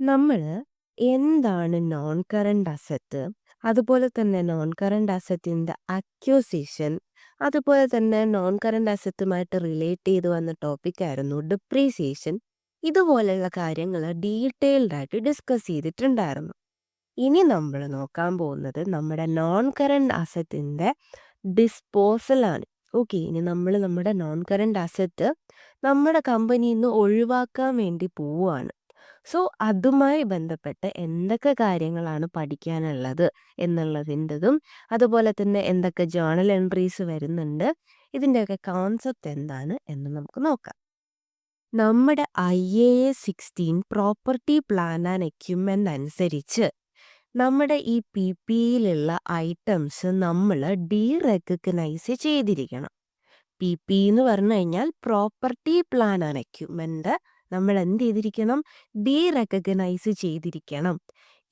നമ്മള് എന്താണ് non current asset? അതുപോലെ തന്നെ നോൺ കറന്റ് അസറ്റിന്റെ അക്വിസിഷൻ, അതുപോലെ തന്നെ നോൺ കറന്റ് അസറ്റുമായിട്ട് റിലേറ്റ് ചെയ്ത് വന്ന ടോപ്പിക്കായിരുന്നു ഡിപ്രീസിയേഷൻ. ഇതുപോലെയുള്ള കാര്യങ്ങള് ഡീറ്റെയിൽഡ് ആയിട്ട് ഡിസ്കസ് ചെയ്തിട്ടുണ്ടായിരുന്നു. ഇനി നമ്മൾ നോക്കാൻ പോകുന്നത് നമ്മുടെ നോൺ കറന്റ് അസറ്റിന്റെ ഡിസ്പോസലാണ്. ഓക്കെ, ഇനി നമ്മൾ നമ്മുടെ നോൺ കറന്റ് അസറ്റ് നമ്മുടെ കമ്പനിയിൽ നിന്ന് ഒഴിവാക്കാൻ വേണ്ടി പോവുകയാണ്. സോ അതുമായി ബന്ധപ്പെട്ട് എന്തൊക്കെ കാര്യങ്ങളാണ് പഠിക്കാനുള്ളത് എന്നുള്ളതിൻ്റെതും, അതുപോലെ തന്നെ എന്തൊക്കെ ജേണൽ എൻട്രീസ് വരുന്നുണ്ട്, ഇതിൻ്റെയൊക്കെ കോൺസെപ്റ്റ് എന്താണ് എന്ന് നമുക്ക് നോക്കാം. നമ്മുടെ IAS-16 property plan and equipment അനുസരിച്ച് നമ്മുടെ ഈ PPയിലുള്ള ഐറ്റംസ് നമ്മൾ ഡീറെക്കഗ്നൈസ് ചെയ്തിരിക്കണം. PP എന്ന് പറഞ്ഞു കഴിഞ്ഞാൽ പ്രോപ്പർട്ടി പ്ലാൻ ആൻഡ് എക്യുപ്മെന്റ് നമ്മൾ എന്ത് ചെയ്തിരിക്കണം? ഡീറെക്കഗ്നൈസ് ചെയ്തിരിക്കണം.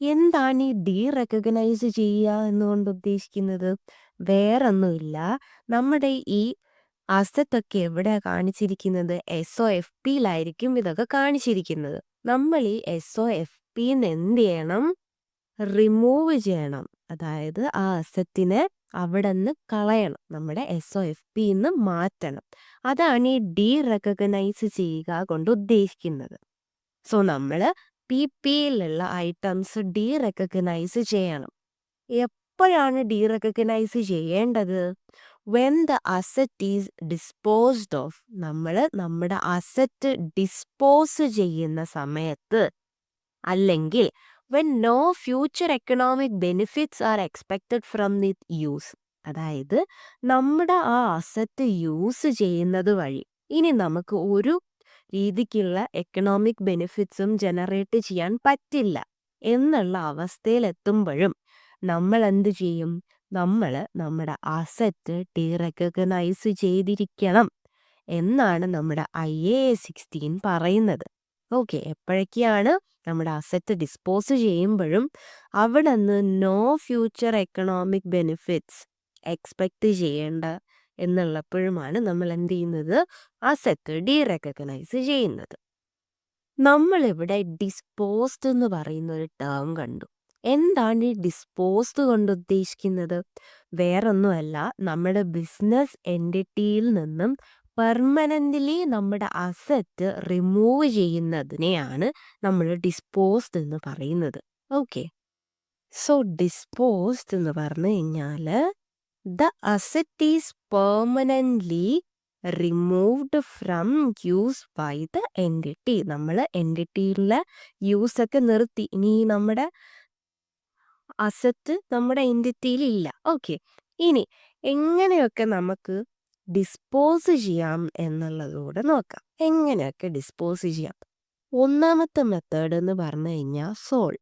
എന്താണ് ഈ ഡീറെക്കഗ്നൈസ് ചെയ്യുക എന്നുകൊണ്ട് ഉദ്ദേശിക്കുന്നത്? വേറൊന്നുമില്ല, നമ്മുടെ ഈ അസറ്റൊക്കെ എവിടെയാണ് കാണിച്ചിരിക്കുന്നത്? SOFPയിലായിരിക്കും ഇതൊക്കെ കാണിച്ചിരിക്കുന്നത്. നമ്മൾ ഈ SOFPന്ന് എന്ത് ചെയ്യണം? റിമൂവ് ചെയ്യണം. അതായത് ആ അസറ്റിനെ അവിടെ നിന്ന് കളയണം. നമ്മുടെ SOFPന്ന് മാറ്റണം. അതാണ് ഈ ഡീറെക്കഗ്നൈസ് ചെയ്യുക കൊണ്ട് ഉദ്ദേശിക്കുന്നത്. സോ നമ്മൾ PPയിലുള്ള ഐറ്റംസ് ഡീറെക്കഗ്നൈസ് ചെയ്യണം. എപ്പോഴാണ് ഡീറെക്കഗ്നൈസ് ചെയ്യേണ്ടത്? When the asset is disposed of. നമ്മൾ നമ്മുടെ അസറ്റ് ഡിസ്പോസ് ചെയ്യുന്ന സമയത്ത്, അല്ലെങ്കിൽ when no future economic benefits are expected from its use. അതായത് നമ്മുടെ ആ അസറ്റ് യൂസ് ചെയ്യുന്നത് വഴി ഇനി നമുക്ക് ഒരു രീതിക്കുള്ള എക്കണോമിക് ബെനിഫിറ്റ്സും ജനറേറ്റ് ചെയ്യാൻ പറ്റില്ല എന്നുള്ള അവസ്ഥയിലെത്തുമ്പോഴും നമ്മൾ എന്ത് ചെയ്യും? നമ്മൾ നമ്മുടെ അസറ്റ് ഡീറെക്കഗ്നൈസ് ചെയ്തിരിക്കണം എന്നാണ് നമ്മുടെ IAS-16 പറയുന്നത്. ഓക്കെ, എപ്പോഴൊക്കെയാണ് നമ്മുടെ അസറ്റ് ഡിസ്പോസ് ചെയ്യുമ്പോഴും അവിടെ നിന്ന് no future economic benefits expect ചെയ്യേണ്ട എന്നുള്ളപ്പോഴുമാണ് നമ്മൾ എന്ത് ചെയ്യുന്നത്? അസറ്റ് ഡീറെക്കഗ്നൈസ് ചെയ്യുന്നത്. നമ്മളിവിടെ ഡിസ്പോസ്ഡ് എന്ന് പറയുന്ന ഒരു ടേം കണ്ടു. എന്താണ് ഈ ഡിസ്പോസ്ഡ് കൊണ്ട് ഉദ്ദേശിക്കുന്നത്? വേറൊന്നുമല്ല, നമ്മുടെ ബിസിനസ് എൻറ്റിറ്റിയിൽ നിന്നും പെർമനൻ്റ്ലി നമ്മുടെ അസറ്റ് റിമൂവ് ചെയ്യുന്നതിനെയാണ് നമ്മൾ ഡിസ്പോസ്ഡ് എന്ന് പറയുന്നത്. ഓക്കെ, സോ ഡിസ്പോസ്ഡ് എന്ന് പറഞ്ഞു കഴിഞ്ഞാൽ the asset is permanently removed from use by the entity. നമ്മൾ എൻറ്റിറ്റിയിലെ യൂസൊക്കെ നിർത്തി. ഇനി നമ്മുടെ അസറ്റ് നമ്മുടെ എൻറ്റിറ്റിയിൽ ഇല്ല. ഓക്കെ, ഇനി എങ്ങനെയൊക്കെ നമുക്ക് ഡിസ്പോസ് ചെയ്യാം എന്നുള്ളതുകൂടെ നോക്കാം. എങ്ങനെയൊക്കെ ഡിസ്പോസ് ചെയ്യാം? ഒന്നാമത്തെ മെത്തേഡ് എന്ന് പറഞ്ഞു കഴിഞ്ഞാൽ സോൾ.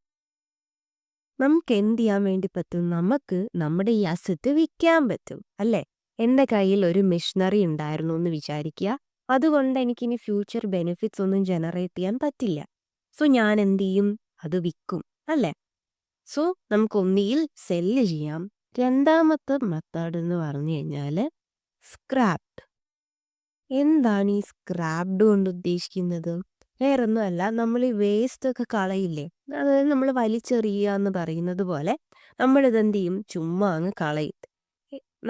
നമുക്ക് എന്ത് ചെയ്യാൻ വേണ്ടി പറ്റും? നമുക്ക് നമ്മുടെ ഈ അസറ്റ് വിൽക്കാൻ പറ്റും, അല്ലേ? എൻ്റെ കയ്യിൽ ഒരു മെഷീനറി ഉണ്ടായിരുന്നു എന്ന് വിചാരിക്കുക. അതുകൊണ്ട് എനിക്കിനി ഫ്യൂച്ചർ ബെനിഫിറ്റ്സ് ഒന്നും ജനറേറ്റ് ചെയ്യാൻ പറ്റില്ല. സോ ഞാൻ എന്ത് ചെയ്യും? അത് വിൽക്കും, അല്ലേ? സോ നമുക്ക് ഒന്നുകിൽ സെല്ല് ചെയ്യാം. രണ്ടാമത്തെ മെത്തേഡ് എന്ന് പറഞ്ഞു കഴിഞ്ഞാൽ സ്ക്രാപ്ഡ്. എന്താണ് ഈ സ്ക്രാപ്ഡ് കൊണ്ട് ഉദ്ദേശിക്കുന്നത്? വേറൊന്നുമല്ല, നമ്മൾ ഈ വേസ്റ്റ് ഒക്കെ കളയില്ലേ, അതായത് നമ്മൾ വലിച്ചെറിയുക എന്ന് പറയുന്നത് പോലെ നമ്മളിതെന്ത് ചെയ്യും? ചുമ്മാ അങ്ങ് കളയും.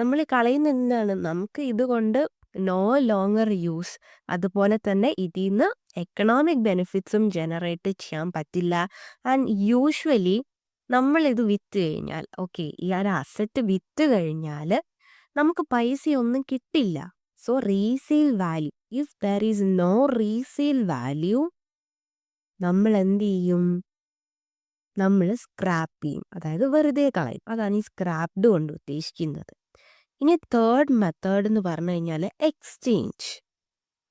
നമ്മൾ കളയുന്ന എന്താണ്? നമുക്ക് ഇതുകൊണ്ട് നോ ലോങ്ങർ യൂസ്, അതുപോലെ തന്നെ ഇതിൽ നിന്ന് എക്കണോമിക് ബെനിഫിറ്റ്സും ജനറേറ്റ് ചെയ്യാൻ പറ്റില്ല. ആൻഡ് യൂഷ്വലി നമ്മളിത് വിറ്റ് കഴിഞ്ഞാൽ, ഓക്കെ, ഈ ഒരു അസറ്റ് വിറ്റ് കഴിഞ്ഞാൽ നമുക്ക് പൈസയൊന്നും കിട്ടില്ല. So resale value, if there is no resale value, നമ്മൾ എന്ത് ചെയ്യും? നമ്മൾ സ്ക്രാപ്പ് ചെയ്യും, അതായത് വെറുതെ കളയും. അതാണ് ഈ സ്ക്രാപ്ഡ് കൊണ്ട് ഉദ്ദേശിക്കുന്നത്. ഇനി തേർഡ് മെത്തേഡ് എന്ന് പറഞ്ഞു കഴിഞ്ഞാൽ എക്സ്ചേഞ്ച്.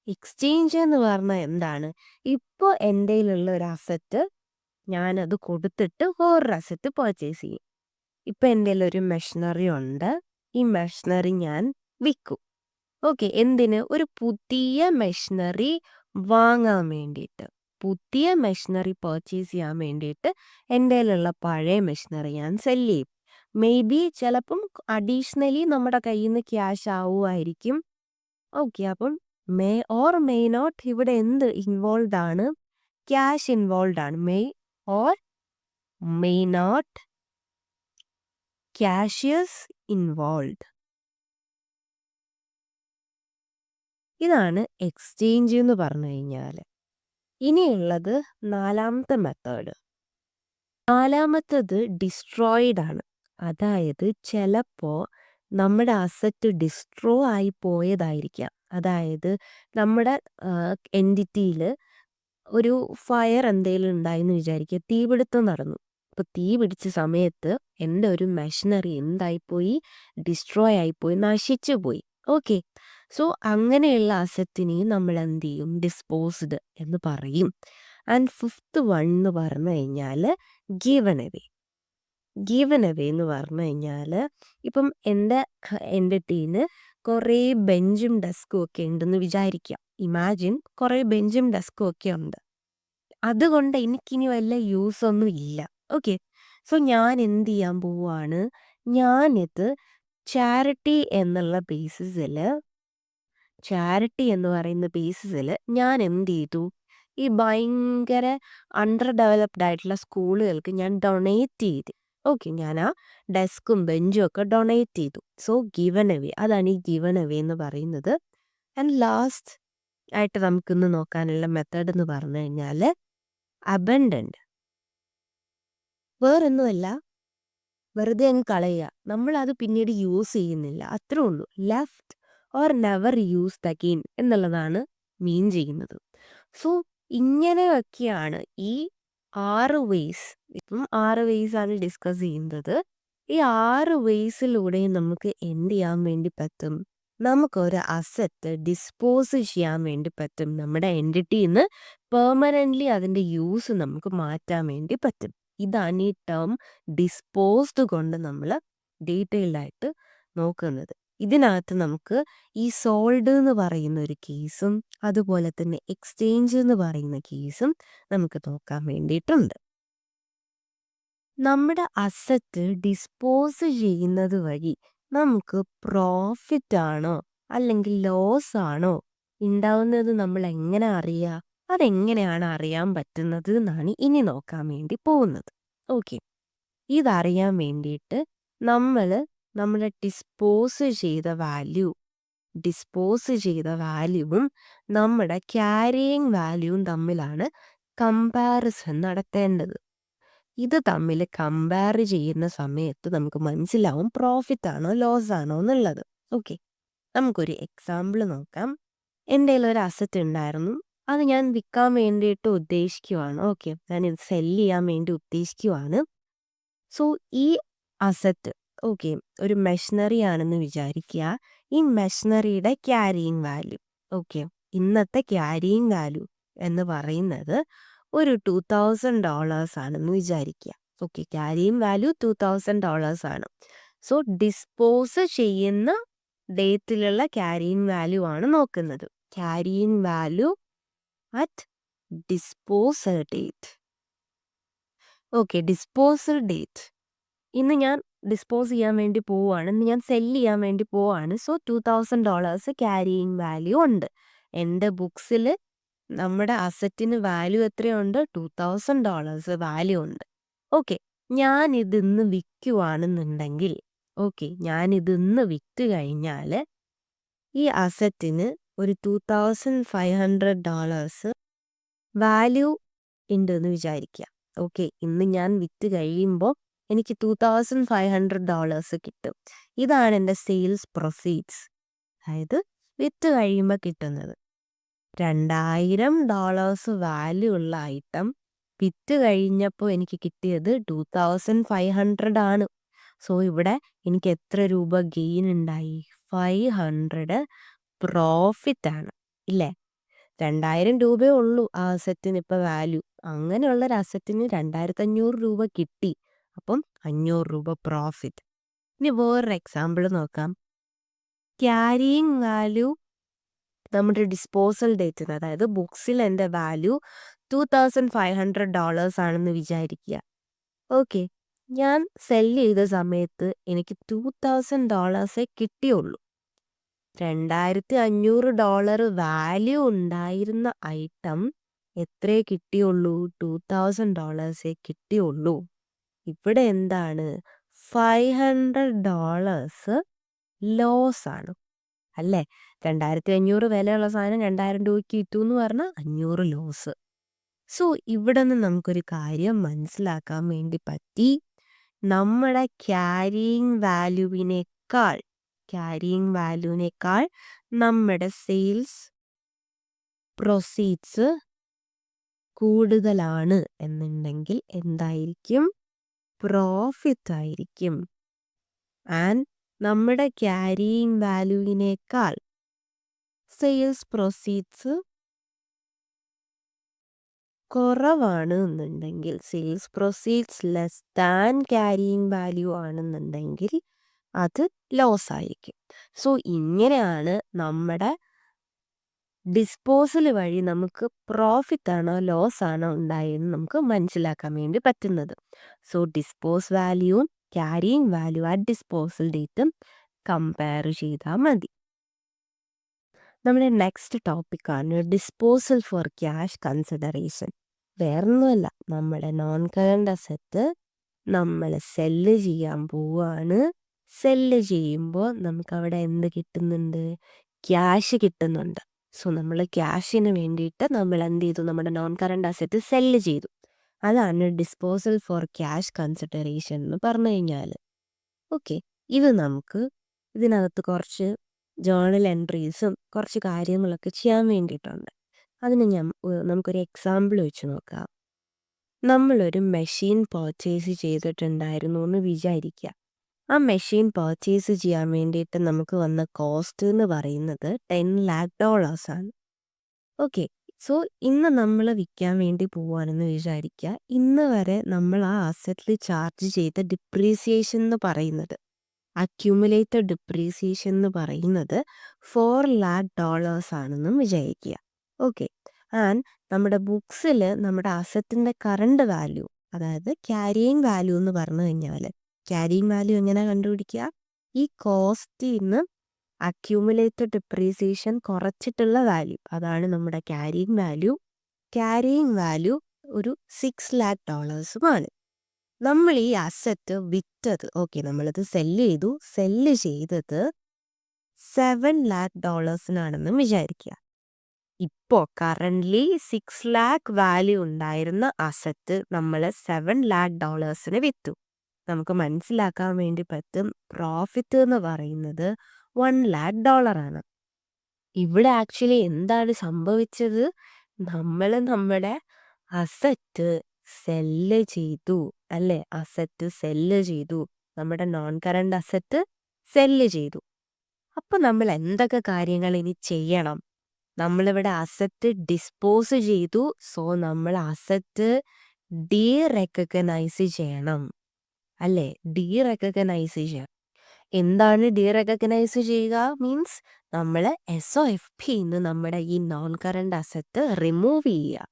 എക്സ്ചേഞ്ച് എന്ന് പറഞ്ഞാൽ എന്താണ്? ഇപ്പോൾ എൻ്റെ കയ്യിലുള്ള ഒരു അസറ്റ് ഞാനത് കൊടുത്തിട്ട് വേറൊരു അസറ്റ് പർച്ചേസ് ചെയ്യും. ഇപ്പം എൻ്റെ കയ്യിൽ ഒരു മെഷീനറി ഉണ്ട്. ഈ മെഷീനറി ഞാൻ വിൽക്കും. ഓക്കെ, എന്തിന്? ഒരു പുതിയ മെഷീനറി വാങ്ങാൻ വേണ്ടിയിട്ട്, പുതിയ മെഷീനറി പർച്ചേസ് ചെയ്യാൻ വേണ്ടിയിട്ട് എൻ്റെ കയ്യിലുള്ള പഴയ മെഷീനറി ഞാൻ സെല്ല് ചെയ്യും. മേ ബി ചിലപ്പം അഡീഷണലി നമ്മുടെ കയ്യിൽ നിന്ന് ക്യാഷ് ആവുമായിരിക്കും. ഓക്കെ, അപ്പം മേ ഓർ മേ നോട്ട് ഇവിടെ എന്ത് ഇൻവോൾവ് ആണ്? ക്യാഷ് ഇൻവോൾവ് ആണ്. or may not cashiers involved. ഇതാണ് എക്സ്ചേഞ്ച് എന്ന് പറഞ്ഞു കഴിഞ്ഞാൽ. ഇനിയുള്ളത് നാലാമത്തെ മെത്തേഡ്. നാലാമത്തത് ഡിസ്ട്രോയിഡ് ആണ്. അതായത് ചിലപ്പോൾ നമ്മുടെ അസറ്റ് ഡിസ്ട്രോ ആയി പോയതായിരിക്കാം. അതായത് നമ്മുടെ എൻറ്റിറ്റിയിൽ ഒരു ഫയർ എന്തെങ്കിലും ഉണ്ടായെന്ന് വിചാരിക്കുക, തീപിടുത്തം നടന്നു. അപ്പോൾ തീ പിടിച്ച സമയത്ത് എൻ്റെ ഒരു മെഷീനറി എന്തായിപ്പോയി, ഡിസ്ട്രോയ് ആയിപ്പോയി, നശിച്ചു പോയി. ഓക്കെ, സോ അങ്ങനെയുള്ള അസറ്റിനെ നമ്മൾ എന്ത് ചെയ്യും, ഡിസ്പോസ്ഡ് എന്ന് പറയും. ആൻഡ് ഫിഫ്ത്ത് വൺ എന്ന് പറഞ്ഞു കഴിഞ്ഞാൽ ഗിവൺ അവേ. ഗിവൺ അവേ എന്ന് പറഞ്ഞു കഴിഞ്ഞാൽ ഇപ്പം എൻ്റെ എൻറ്റിറ്റീന് കുറേ ബെഞ്ചും ഡെസ്കും ഒക്കെ ഉണ്ടെന്ന് വിചാരിക്കാം. ഇമാജിൻ കുറേ ബെഞ്ചും ഡെസ്കും ഒക്കെ ഉണ്ട്. അതുകൊണ്ട് എനിക്കിനി വല്ല യൂസ് ഒന്നും ഇല്ല. ഓക്കെ, സോ ഞാൻ എന്ത് ചെയ്യാൻ പോവാണ്, ഞാനിത് ചാരിറ്റി എന്നുള്ള ബേസിസിൽ ഞാൻ എന്ത് ചെയ്തു, ഈ ഭയങ്കര അണ്ടർ ഡെവലപ്ഡ് ആയിട്ടുള്ള സ്കൂളുകൾക്ക് ഞാൻ ഡൊണേറ്റ് ചെയ്തു. ഓക്കെ, ഞാൻ ആ ഡെസ്കും ബെഞ്ചും ഒക്കെ ഡൊണേറ്റ് ചെയ്തു. സോ ഗിവൺ അവേ, അതാണ് ഈ ഗിവൺ അവേ എന്ന് പറയുന്നത്. ആൻഡ് ലാസ്റ്റ് ആയിട്ട് നമുക്കിന്ന് നോക്കാനുള്ള മെത്തേഡ് എന്ന് പറഞ്ഞു കഴിഞ്ഞാൽ അബൻഡൻഡ്. വേറൊന്നുമല്ല, വെറുതെ അങ്ങ് കളയുക, നമ്മളത് പിന്നീട് യൂസ് ചെയ്യുന്നില്ല, അത്രേ ഉള്ളൂ. Left or never used again എന്നുള്ളതാണ് മീൻ ചെയ്യുന്നത്. സോ ഇങ്ങനെയൊക്കെയാണ് ഈ 6 വേയ്സ്. ഇപ്പം 6 വേയ്സ് ആണ് ഡിസ്കസ് ചെയ്യുന്നത്. ഈ 6 വേയ്സിലൂടെയും നമുക്ക് എന്ത് ചെയ്യാൻ വേണ്ടി പറ്റും, നമുക്കൊരു അസറ്റ് ഡിസ്പോസ് ചെയ്യാൻ വേണ്ടി പറ്റും. നമ്മുടെ എൻറ്റിറ്റിയിൽ നിന്ന് പെർമനൻ്റ്ലി അതിൻ്റെ യൂസ് നമുക്ക് മാറ്റാൻ വേണ്ടി പറ്റും. ഇതാണ് ഈ ടേം ഡിസ്പോസ്ഡ് കൊണ്ട് നമ്മൾ ഡീറ്റെയിൽഡായിട്ട് നോക്കുന്നത്. ഇതിനകത്ത് നമുക്ക് ഈ സോൾഡ് എന്ന് പറയുന്ന ഒരു കേസും അതുപോലെ തന്നെ എക്സ്ചേഞ്ച് എന്ന് പറയുന്ന കേസും നമുക്ക് നോക്കാൻ വേണ്ടിയിട്ടുണ്ട്. നമ്മുടെ അസറ്റ് ഡിസ്പോസ് ചെയ്യുന്നത് വഴി നമുക്ക് പ്രോഫിറ്റ് ആണോ അല്ലെങ്കിൽ ലോസ് ആണോ ഉണ്ടാവുന്നത് നമ്മൾ എങ്ങനെ അറിയുക, അതെങ്ങനെയാണ് അറിയാൻ പറ്റുന്നത് എന്നാണ് ഇനി നോക്കാൻ വേണ്ടി പോകുന്നത്. ഓക്കെ, ഇതറിയാൻ വേണ്ടിയിട്ട് നമ്മൾ നമ്മുടെ ഡിസ്പോസ് ചെയ്ത വാല്യൂവും നമ്മുടെ ക്യാരിയിങ് വാല്യൂവും തമ്മിലാണ് കമ്പാരിസൺ നടത്തേണ്ടത്. ഇത് തമ്മിൽ കമ്പയർ ചെയ്യുന്ന സമയത്ത് നമുക്ക് മനസ്സിലാവും പ്രോഫിറ്റ് ആണോ ലോസ് ആണോ എന്നുള്ളത്. ഓക്കെ, നമുക്കൊരു എക്സാമ്പിൾ നോക്കാം. എൻ്റെ കയ്യിൽ ഒരു അസറ്റ് ഉണ്ടായിരുന്നു, അത് ഞാൻ വിൽക്കാൻ വേണ്ടിയിട്ട് ഉദ്ദേശിക്കുവാണ്. ഓക്കെ, ഞാൻ ഇത് സെല്ല് ചെയ്യാൻ വേണ്ടി ഉദ്ദേശിക്കുവാണ്. സോ ഈ അസറ്റ് ഓക്കെ ഒരു മെഷീനറി ആണെന്ന് വിചാരിക്കുക. ഈ മെഷീനറിയുടെ ക്യാരിയിങ് വാല്യൂ, ഓക്കെ, ഇന്നത്തെ ക്യാരിയിങ് വാല്യൂ എന്ന് പറയുന്നത് ഒരു $2000 ആണെന്ന് വിചാരിക്കുക. ഓക്കെ, ക്യാരിയിങ് വാല്യൂ $2000 ആണ്. സോ ഡിസ്പോസ് ചെയ്യുന്ന ഡേറ്റിലുള്ള ക്യാരിയിങ് വാല്യൂ ആണ് നോക്കുന്നത്. Carrying value at disposal date. Okay, disposal date ഇന്ന് ഞാൻ ഡിസ്പോസ് ചെയ്യാൻ വേണ്ടി പോവുകയാണ്, ഇന്ന് ഞാൻ സെല്ല് ചെയ്യാൻ വേണ്ടി പോവുകയാണ്. സോ $2000 ക്യാരിയിങ് വാല്യൂ ഉണ്ട്. എൻ്റെ ബുക്സിൽ നമ്മുടെ അസറ്റിന് വാല്യൂ എത്രയുണ്ട്, $2000 വാല്യൂ ഉണ്ട്. ഓക്കെ, ഞാനിത് ഇന്ന് വിൽക്കുവാണെന്നുണ്ടെങ്കിൽ, ഓക്കെ, ഞാനിത് ഇന്ന് വിറ്റ് കഴിഞ്ഞാൽ ഈ അസറ്റിന് ഒരു $2500 വാല്യൂ ഉണ്ടെന്ന് വിചാരിക്കുക. ഓക്കെ, ഇന്ന് ഞാൻ വിറ്റ് കഴിയുമ്പോൾ എനിക്ക് $2500 കിട്ടും. ഇതാണ് എൻ്റെ സെയിൽസ് പ്രൊസീഡ്സ്, അതായത് വിറ്റ് കഴിയുമ്പോൾ കിട്ടുന്നത്. $2000 വാല്യൂ ഉള്ള ഐറ്റം വിറ്റ് കഴിഞ്ഞപ്പോൾ എനിക്ക് കിട്ടിയത് 2500 ആണ്. സോ ഇവിടെ എനിക്ക് എത്ര രൂപ ഗെയിൻ ഉണ്ടായി, 500 പ്രോഫിറ്റ് ആണ് ഇല്ലേ. 2000 രൂപയേ ഉള്ളൂ ആ അസറ്റിന് ഇപ്പം വാല്യൂ. അങ്ങനെയുള്ള ഒരു അസറ്റിന് 2500 രൂപ കിട്ടി, അപ്പം 500 രൂപ പ്രോഫിറ്റ്. ഇനി വേറൊരു എക്സാമ്പിൾ നോക്കാം. ക്യാരിയിങ് വാല്യൂ നമ്മുടെ ഡിസ്പോസൽ ഡേറ്റിന്, അതായത് ബുക്സിൽ എൻ്റെ വാല്യൂ $2500 ആണെന്ന് വിചാരിക്കുക. ഓക്കെ, ഞാൻ സെല്ല് ചെയ്ത സമയത്ത് എനിക്ക് $2000 കിട്ടിയുള്ളൂ. $2500 വാല്യൂ ഉണ്ടായിരുന്ന ഐറ്റം എത്രേ കിട്ടിയുള്ളൂ? $2000 കിട്ടിയുള്ളൂ. ഇവിടെ എന്താണ്? $500 ലോസ് ആണ് അല്ലേ? 2500 വിലയുള്ള സാധനം 2000 രൂപയ്ക്ക് വിറ്റു എന്ന് പറഞ്ഞാൽ 500 ലോസ്. സോ ഇവിടെ നിന്ന് നമുക്കൊരു കാര്യം മനസ്സിലാക്കാൻ വേണ്ടി പറ്റി. നമ്മുടെ ക്യാരിയിങ് വാല്യൂവിനേക്കാൾ നമ്മുടെ സെയിൽസ് പ്രൊസീഡ്സ് കൂടുതലാണ് എന്നുണ്ടെങ്കിൽ എന്തായിരിക്കും? പ്രോഫിറ്റ് ആയിരിക്കും. ആൻഡ് നമ്മുടെ ക്യാരിയിങ് വാല്യൂവിനേക്കാൾ സെയിൽസ് പ്രൊസീഡ്സ് കുറവാണ് എന്നുണ്ടെങ്കിൽ, sales proceeds less than carrying value ആണെന്നുണ്ടെങ്കിൽ അത് ലോസ് ആയിരിക്കും. സോ ഇങ്ങനെയാണ് നമ്മുടെ ഡിസ്പോസൽ വഴി നമുക്ക് പ്രോഫിറ്റ് ആണോ ലോസ് ആണോ ഉണ്ടായെന്ന് നമുക്ക് മനസ്സിലാക്കാൻ വേണ്ടി പറ്റുന്നത്. സോ ഡിസ്പോസ് വാല്യൂവും ക്യാരിയിങ് വാല്യൂ അറ്റ് ഡിസ്പോസൽ ഡേറ്റും കമ്പയർ ചെയ്താൽ മതി. നമ്മുടെ നെക്സ്റ്റ് ടോപ്പിക്കാണ് ഡിസ്പോസൽ ഫോർ ക്യാഷ് കൺസിഡറേഷൻ. വേറൊന്നുമല്ല, നമ്മുടെ നോൺ കറണ്ട് അസറ്റ് നമ്മൾ സെല്ല് ചെയ്യാൻ പോവുകയാണ്. സെല്ല് ചെയ്യുമ്പോൾ നമുക്കവിടെ എന്ത് കിട്ടുന്നുണ്ട്? ക്യാഷ് കിട്ടുന്നുണ്ട്. സോ നമ്മൾ ക്യാഷിന് വേണ്ടിയിട്ട് നമ്മൾ എന്ത് ചെയ്തു? നമ്മുടെ നോൺ കറണ്ട് അസറ്റ് സെല്ല് ചെയ്തു. അതാണ് ഡിസ്പോസൽ ഫോർ ക്യാഷ് കൺസിഡറേഷൻ എന്ന് പറഞ്ഞു കഴിഞ്ഞാൽ. ഓക്കെ, ഇത് നമുക്ക് ഇതിനകത്ത് കുറച്ച് ജേർണൽ എൻട്രീസും കുറച്ച് കാര്യങ്ങളൊക്കെ ചെയ്യാൻ വേണ്ടിയിട്ടുണ്ട്. അതിന് നമുക്കൊരു എക്സാമ്പിൾ വെച്ച് നോക്കാം. നമ്മളൊരു മെഷീൻ പർച്ചേസ് ചെയ്തിട്ടുണ്ടായിരുന്നു എന്ന് വിചാരിക്കുക. ആ മെഷീൻ പർച്ചേസ് ചെയ്യാൻ വേണ്ടിയിട്ട് നമുക്ക് വന്ന കോസ്റ്റ് എന്ന് പറയുന്നത് $10 lakh ആണ്. ഓക്കെ, സോ ഇന്ന് നമ്മൾ വിൽക്കാൻ വേണ്ടി പോവുകയാണെന്ന് വിചാരിക്കുക. ഇന്ന് വരെ നമ്മൾ ആ അസറ്റിൽ ചാർജ് ചെയ്ത ഡിപ്രീസിയേഷൻ എന്ന് പറയുന്നത്, അക്യുമുലേറ്റഡ് ഡിപ്രീസിയേഷൻ എന്ന് പറയുന്നത് $4 lakh ആണെന്നും വിചാരിക്കുക. ഓക്കെ, ആൻഡ് നമ്മുടെ ബുക്സിൽ നമ്മുടെ അസറ്റിൻ്റെ കറണ്ട് വാല്യൂ, അതായത് ക്യാരിയിങ് വാല്യൂ എന്ന് പറഞ്ഞു കഴിഞ്ഞാൽ, ക്യാരിയിങ് വാല്യൂ എങ്ങനെ കണ്ടുപിടിക്കുക? ഈ കോസ്റ്റിൽ നിന്ന് അക്യുമുലേറ്റഡ് ഡിപ്രീസിയേഷൻ കുറച്ചിട്ടുള്ള വാല്യൂ, അതാണ് നമ്മുടെ ക്യാരിയിങ് വാല്യൂ. ക്യാരിയിങ് വാല്യൂ ഒരു $6 lakh നമ്മൾ ഈ അസറ്റ് വിറ്റത്, ഓക്കെ, നമ്മളിത് സെല്ല് ചെയ്തത് $7 lakh വിചാരിക്കുക. ഇപ്പോൾ കറൻ്റ്ലി $6 lakh വാല്യൂ ഉണ്ടായിരുന്ന അസറ്റ് നമ്മൾ $7 lakh വിറ്റു. നമുക്ക് മനസ്സിലാക്കാൻ വേണ്ടി പറ്റും പ്രോഫിറ്റ് എന്ന് പറയുന്നത് $1 lakh ആണ്. ഇവിടെ ആക്ച്വലി എന്താണ് സംഭവിച്ചത്? നമ്മൾ നമ്മുടെ അസറ്റ് സെല്ല് ചെയ്തു അല്ലേ? അസറ്റ് സെല്ല് ചെയ്തു, നമ്മുടെ നോൺ കറണ്ട് അസറ്റ് സെല്ല് ചെയ്തു. അപ്പോൾ നമ്മൾ എന്തൊക്കെ കാര്യങ്ങൾ ഇനി ചെയ്യണം? നമ്മളിവിടെ അസറ്റ് ഡിസ്പോസ് ചെയ്തു. സോ നമ്മൾ അസറ്റ് ഡീറെക്കഗ്നൈസ് ചെയ്യണം അല്ലേ? ഡീറെക്കഗ്നൈസ് ചെയ്യണം. എന്താണ് ഡീറെക്കഗ്നൈസ് ചെയ്യുക? മീൻസ് നമ്മൾ SOFPന്ന് നമ്മുടെ ഈ നോൺ കറണ്ട് അസറ്റ് റിമൂവ് ചെയ്യുക.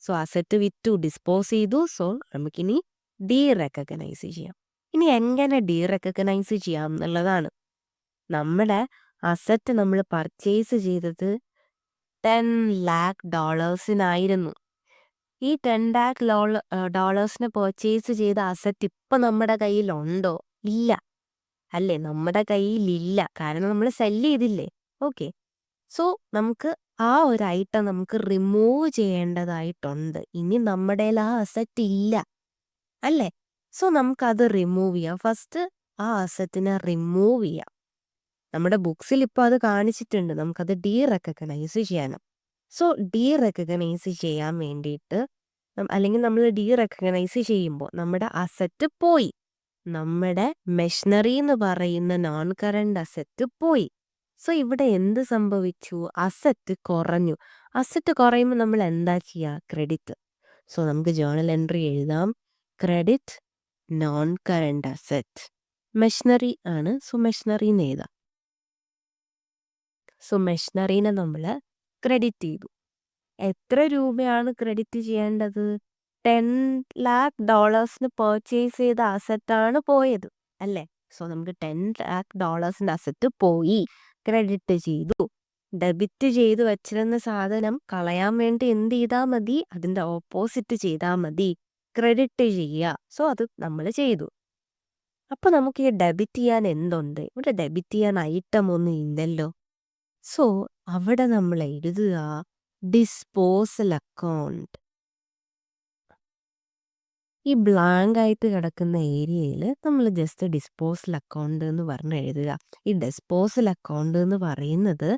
സോ അസറ്റ് വിറ്റു, ഡിസ്പോസ് ചെയ്തു. സോ നമുക്കിനി ഡീറെക്കഗ്നൈസ് ചെയ്യാം. ഇനി എങ്ങനെ ഡീറെക്കഗ്നൈസ് ചെയ്യാം എന്നുള്ളതാണ്. നമ്മുടെ അസറ്റ് നമ്മൾ പർച്ചേസ് ചെയ്തത് $10 lakh ഈ $10 lakh പർച്ചേസ് ചെയ്ത അസറ്റ് ഇപ്പം നമ്മുടെ കയ്യിലുണ്ടോ? ഇല്ല അല്ലേ? നമ്മുടെ കയ്യിലില്ല, കാരണം നമ്മൾ സെല്ല് ചെയ്തില്ലേ. ഓക്കെ, സോ നമുക്ക് ആ ഒരു ഐറ്റം നമുക്ക് റിമൂവ് ചെയ്യേണ്ടതായിട്ടുണ്ട്. ഇനി നമ്മുടെ ആ അസറ്റ് ഇല്ല അല്ലേ? സോ നമുക്കത് റിമൂവ് ചെയ്യാം. ഫസ്റ്റ് ആ അസറ്റിനെ റിമൂവ് ചെയ്യാം. നമ്മുടെ ബുക്സിൽ ഇപ്പോൾ അത് കാണിച്ചിട്ടുണ്ട്. നമുക്കത് ഡീറെക്കഗ്നൈസ് ചെയ്യണം. സോ ഡീറെക്കഗ്നൈസ് ചെയ്യാൻ വേണ്ടിയിട്ട്, അല്ലെങ്കിൽ നമ്മൾ ഡീറെക്കഗ്നൈസ് ചെയ്യുമ്പോൾ നമ്മുടെ അസറ്റ് പോയി, നമ്മുടെ മെഷീനറി എന്ന് പറയുന്ന നോൺ കറണ്ട് അസറ്റ് പോയി. സോ ഇവിടെ എന്ത് സംഭവിച്ചു? അസറ്റ് കുറഞ്ഞു. അസറ്റ് കുറയുമ്പോൾ നമ്മൾ എന്താ ചെയ്യുക? ക്രെഡിറ്റ്. സോ നമുക്ക് ജേർണൽ എൻട്രി എഴുതാം, credit non current asset. Machinery ആണ്, സോ മെഷീനറിന്ന് എഴുതാം. സോ മെഷീനറീനെ നമ്മൾ ക്രെഡിറ്റ് ചെയ്തു. എത്ര രൂപയാണ് ക്രെഡിറ്റ് ചെയ്യേണ്ടത്? $10 lakh പർച്ചേസ് ചെയ്ത അസറ്റാണ് പോയത് അല്ലേ? സോ നമുക്ക് $10 lakh അസറ്റ് പോയി, ക്രെഡിറ്റ് ചെയ്തു. ഡെബിറ്റ് ചെയ്ത് വച്ചിരുന്ന സാധനം കളയാൻ വേണ്ടി എന്ത് ചെയ്താൽ മതി? അതിന്റെ ഓപ്പോസിറ്റ് ചെയ്താൽ മതി. ക്രെഡിറ്റ് ചെയ്യുക. സോ അത് നമ്മൾ ചെയ്തു. അപ്പൊ നമുക്ക് ഈ ഡെബിറ്റ് ചെയ്യാൻ എന്തുണ്ട്? ഇവിടെ ഡെബിറ്റ് ചെയ്യാൻ ഐറ്റം ഒന്നും ഇല്ലല്ലോ. സോ അവിടെ നമ്മൾ എഴുതുക ഡിസ്പോസൽ അക്കൗണ്ട്. ഈ ബ്ലാങ്ക് ആയിട്ട് കിടക്കുന്ന ഏരിയയിൽ നമ്മൾ ജസ്റ്റ് ഡിസ്പോസൽ അക്കൗണ്ട് എന്ന് പറഞ്ഞ് എഴുതുക. ഈ ഡിസ്പോസൽ അക്കൗണ്ട് എന്ന് പറയുന്നത്